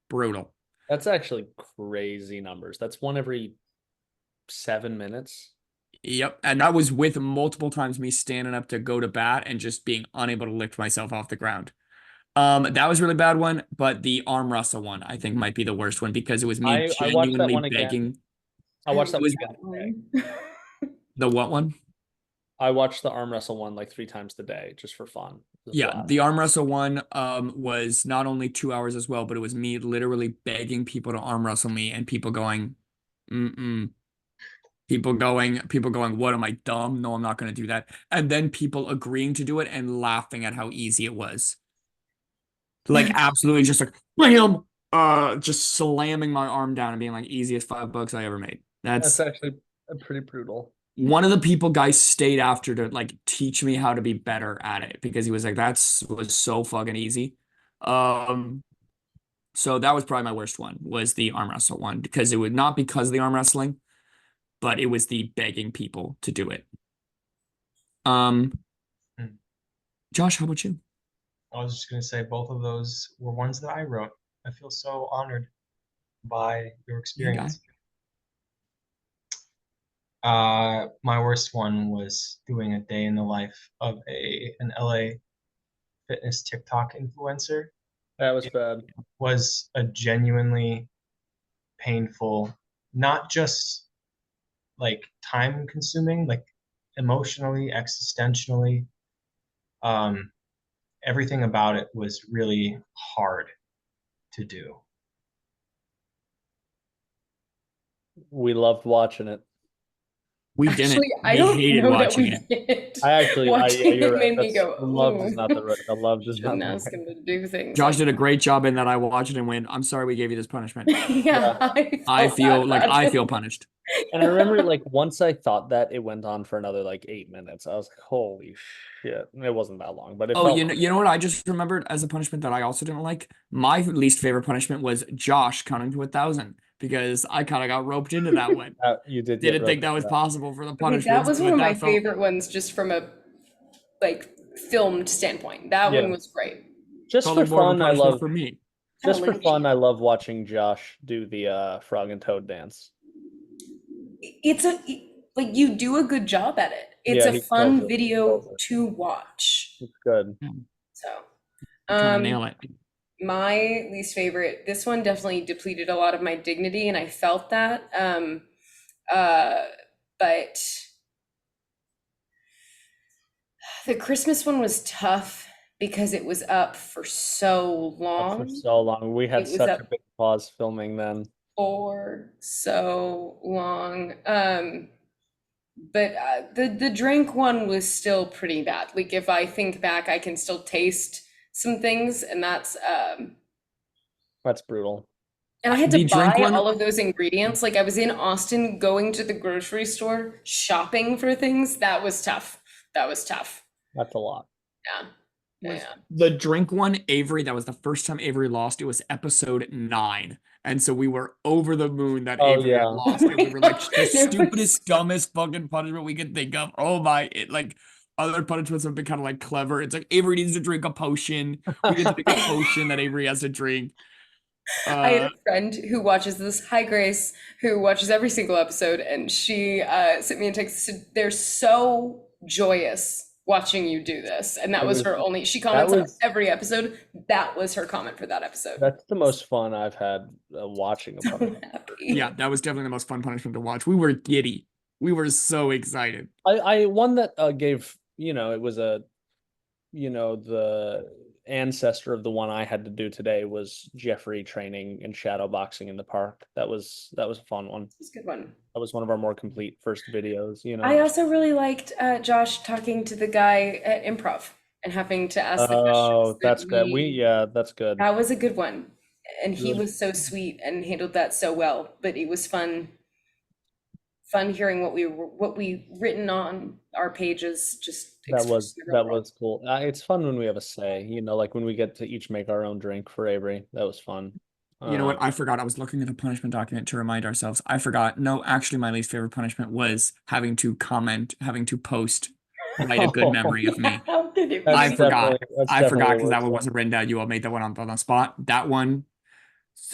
brutal. That's actually crazy numbers. That's one every 7 minutes. Yep, and that was with multiple times me standing up to go to bat and just being unable to lift myself off the ground. That was a really bad one, but the arm wrestle one I think might be the worst one because it was me I watched that genuinely one again. begging. I watched that It was one today. the what one? I watched the arm wrestle one like 3 times today just for fun. It was Yeah, wild. the arm wrestle one was not only 2 hours as well, but it was me literally begging people to arm wrestle me and people going, mm-mm. People going, what am I, dumb? No, I'm not going to do that. And then people agreeing to do it and laughing at how easy it was. Like absolutely just like, bam! Just slamming my arm down and being like, easiest $5 I ever made. That's actually pretty brutal. One of the people guys stayed after to like teach me how to be better at it because he was like, was so fucking easy. So that was probably my worst one, was the arm wrestle one, because it would not because of the arm wrestling, but it was the begging people to do it. Josh, how about you? I was just gonna say both of those were ones that I wrote. I feel so honored by your experience. My worst one was doing a day in the life of an LA fitness TikTok influencer. That was bad. Was a genuinely painful, not just like time consuming, like emotionally, existentially. Everything about it was really hard to do. We loved watching it. We didn't. Actually, I We don't hated know that watching we it. did. I actually, Watching you're it right. made me go, The love is "Ooh." not the right. The love does not. Shouldn't ask him to do things. Josh like did a great job in that. I watched it and went, I'm sorry we gave you this punishment. yeah, I felt feel bad like about I it. feel punished. And I remember, like, once I thought that, it went on for another like 8 minutes. I was like, "Holy shit!" And it wasn't that long, but it Oh, felt. you know what I just remembered as a punishment that I also didn't like? My least favorite punishment was Josh counting to 1,000 because I kind of got roped into that one. You did. Didn't think that was possible for the Okay, punishment. that was one of my favorite ones, just from a like filmed standpoint. That Yeah. one was great. Just for fun, I love. for me. Just for Challenge. fun, I love watching Josh do the frog and toad dance. It's like you do a good job at it. It's Yeah, a he fun kills it. video Kills it. to watch. It's good. So, Trying to nail it. my least favorite, this one definitely depleted a lot of my dignity, and I felt that. But the Christmas one was tough because it was up for so long. For so long, we had It was such up a big pause filming then. for so long. But the drink one was still pretty bad. Like if I think back, I can still taste some things, and that's brutal. and I had to The drink buy one- all of those ingredients. Like I was in Austin going to the grocery store shopping for things. That was tough. That's a lot. Yeah. The drink one, Avery, that was the first time Avery lost. It was episode 9. And so we were over the moon that Oh, Avery yeah. had lost. And we were like, the There was- stupidest, dumbest fucking punishment we could think of. Oh my, like other punishments have been kind of like clever. It's like Avery needs to drink a potion. We get to pick a potion that Avery has to drink. I had a friend who watches this, hi Grace, who watches every single episode, and she sent me a text. Said, they're so joyous watching you do this, and that was her only. She comments on every episode. That was her comment for that episode. That's the most fun I've had watching a So punishment. happy. Yeah, that was definitely the most fun punishment to watch. We were giddy. We were so excited. I one that gave, it was the ancestor of the one I had to do today was Jeffrey training and shadow boxing in the park. That was a fun one. It's a good one. That was one of our more complete first videos, I also really liked Josh talking to the guy at improv and having to ask the questions. Oh, that's good. That's good. That was a good one. And he was so sweet and handled that so well, but it was fun hearing what we written on our pages. Just That was cool. It's fun when we have a say, like when we get to each make our own drink for Avery. That was fun. You know what? I forgot. I was looking at the punishment document to remind ourselves. I forgot. No, actually, my least favorite punishment was having to post, write a good memory of me. How did it I be? forgot. That's I forgot definitely because that one worth wasn't written down. You all made that one on the spot. That one,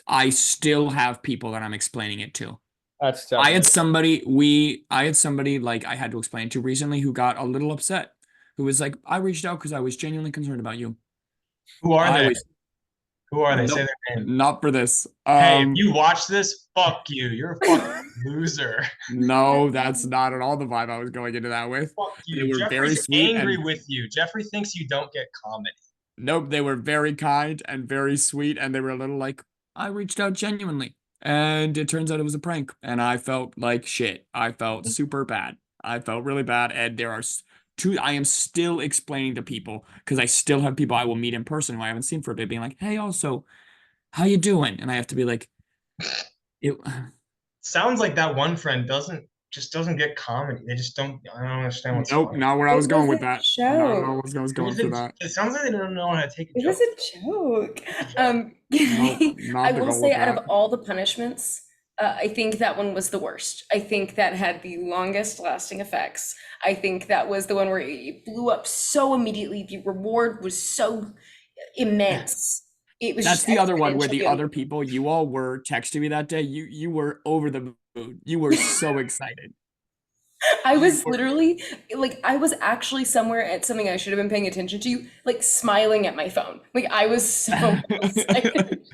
I still have people that I'm explaining it to. That's I had definitely- somebody like I had to explain to recently who got a little upset, who was like, I reached out because I was genuinely concerned about you. Who are I they? was- Who are they? Nope. Say their name. Not for this. Hey, if you watch this, fuck you. You're a fucking loser. No, that's not at all the vibe I was going into that with. Fuck They you. were very Jeffrey's sweet angry and- with you. Jeffrey thinks you don't get comedy. Nope, they were very kind and very sweet, and they were a little like, I reached out genuinely. And it turns out it was a prank, and I felt like shit. I felt super bad. I felt really bad, and there are I am still explaining to people, because I still have people I will meet in person who I haven't seen for a bit, being like, hey, also, how you doing? And I have to be like, Sounds like that one friend doesn't get comedy. They just don't. I don't understand what's nope, funny. not where I was It going was with a that. joke. I don't know where I was going for that. It sounds like they don't know how to take a It joke. was a joke. Nope, not I to will go say, with out of that. all the punishments, I think that one was the worst. I think that had the longest lasting effects. I think that was the one where it blew up so immediately. The reward was so immense. It was That's just the other one where the exponentially other people, you all were texting me that day. You were over the moon. You were so excited. I was literally like, I was actually somewhere at something I should have been paying attention to, like smiling at my phone. Like I was so excited.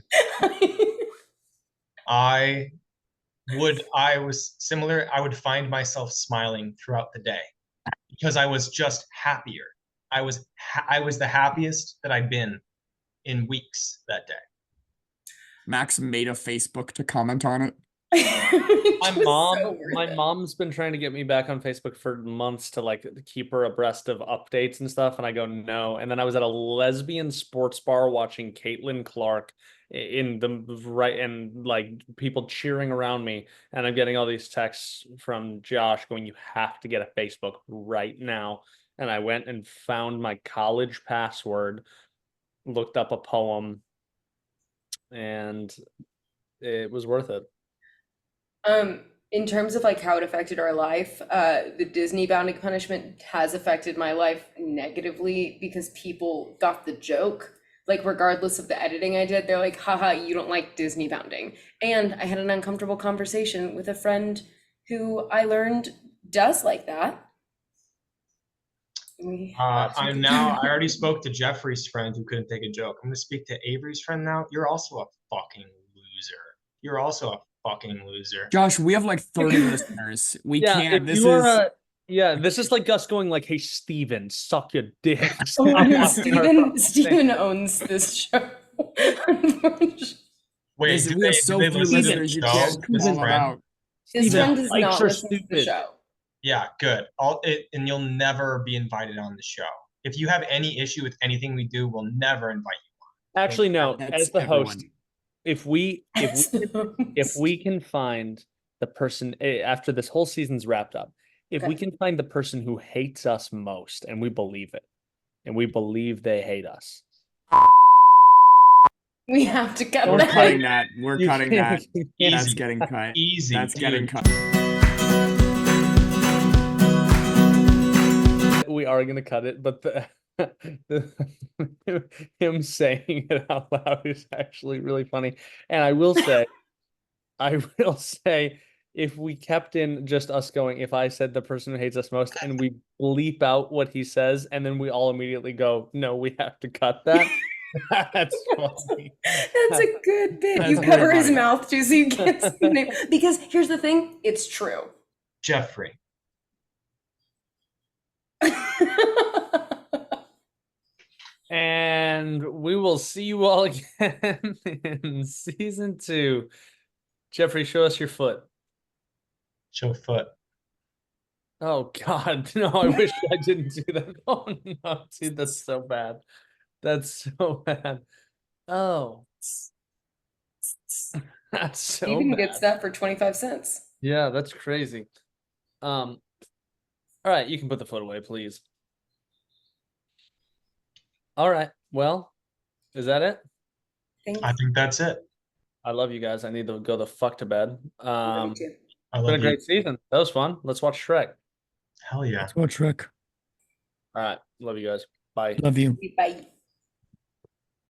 I was similar. I would find myself smiling throughout the day because I was just happier. I was the happiest that I'd been in weeks that day. Max made a Facebook to comment on it. My mom's been trying to get me back on Facebook for months to like keep her abreast of updates and stuff, and I go no. And then I was at a lesbian sports bar watching Caitlin Clark in the right, and like people cheering around me, and I'm getting all these texts from Josh going, you have to get a Facebook right now. And I went and found my college password, looked up a poem, and it was worth it. In terms of like how it affected our life, the Disney bounding punishment has affected my life negatively because people got the joke. Like regardless of the editing I did, they're like, haha, you don't like Disney bounding. And I had an uncomfortable conversation with a friend who I learned does like that. I already spoke to Jeffrey's friend who couldn't take a joke. I'm gonna speak to Avery's friend now. You're also a fucking loser. You're also a fucking loser. Josh, we have like 30 listeners. We Yeah, can't. if you are this is like us going like, hey, Steven, suck your dick. Oh, no, Stop. Steven owns this show. Wait, we have so few listeners. You can't This call them friend? out. This Steven, friend does likes not are listen to the stupid. show. Yeah, good. And you'll never be invited on the show. If you have any issue with anything we do, we'll never invite you. Actually, no. That's As the host, everyone. if we can find the person after this whole season's wrapped up, if we can find the person who hates us most, and we believe it, and we believe they hate us. We have to cut We're Don't that. cutting that. We're You cutting can't- that. you can't- That's Easy. getting cut. Easy, That's dude. getting cut. We are gonna cut it, but him saying it out loud is actually really funny. And I will say, if we kept in just us going, if I said the person who hates us most, and we bleep out what he says, and then we all immediately go, no, we have to cut that. That's funny. That's a good bit. That's You really cover his funny. mouth too, so you can't see the name. Because here's the thing, it's true. Jeffrey. And we will see you all again in season 2. Jeffrey, show us your foot. Show foot. Oh God, no, I wish I didn't do that. Oh no, dude, that's so bad. That's so bad. Oh. That's so Even bad. gets that for 25 cents. Yeah, that's crazy. All right, you can put the foot away, please. All right, well, is that it? I think that's it. I love you guys. I need to go the fuck to bed. I It's been love a you. great season. That was fun. Let's watch Shrek. Hell yeah. Let's watch Shrek. All right, love you guys. Bye. Love you. Bye.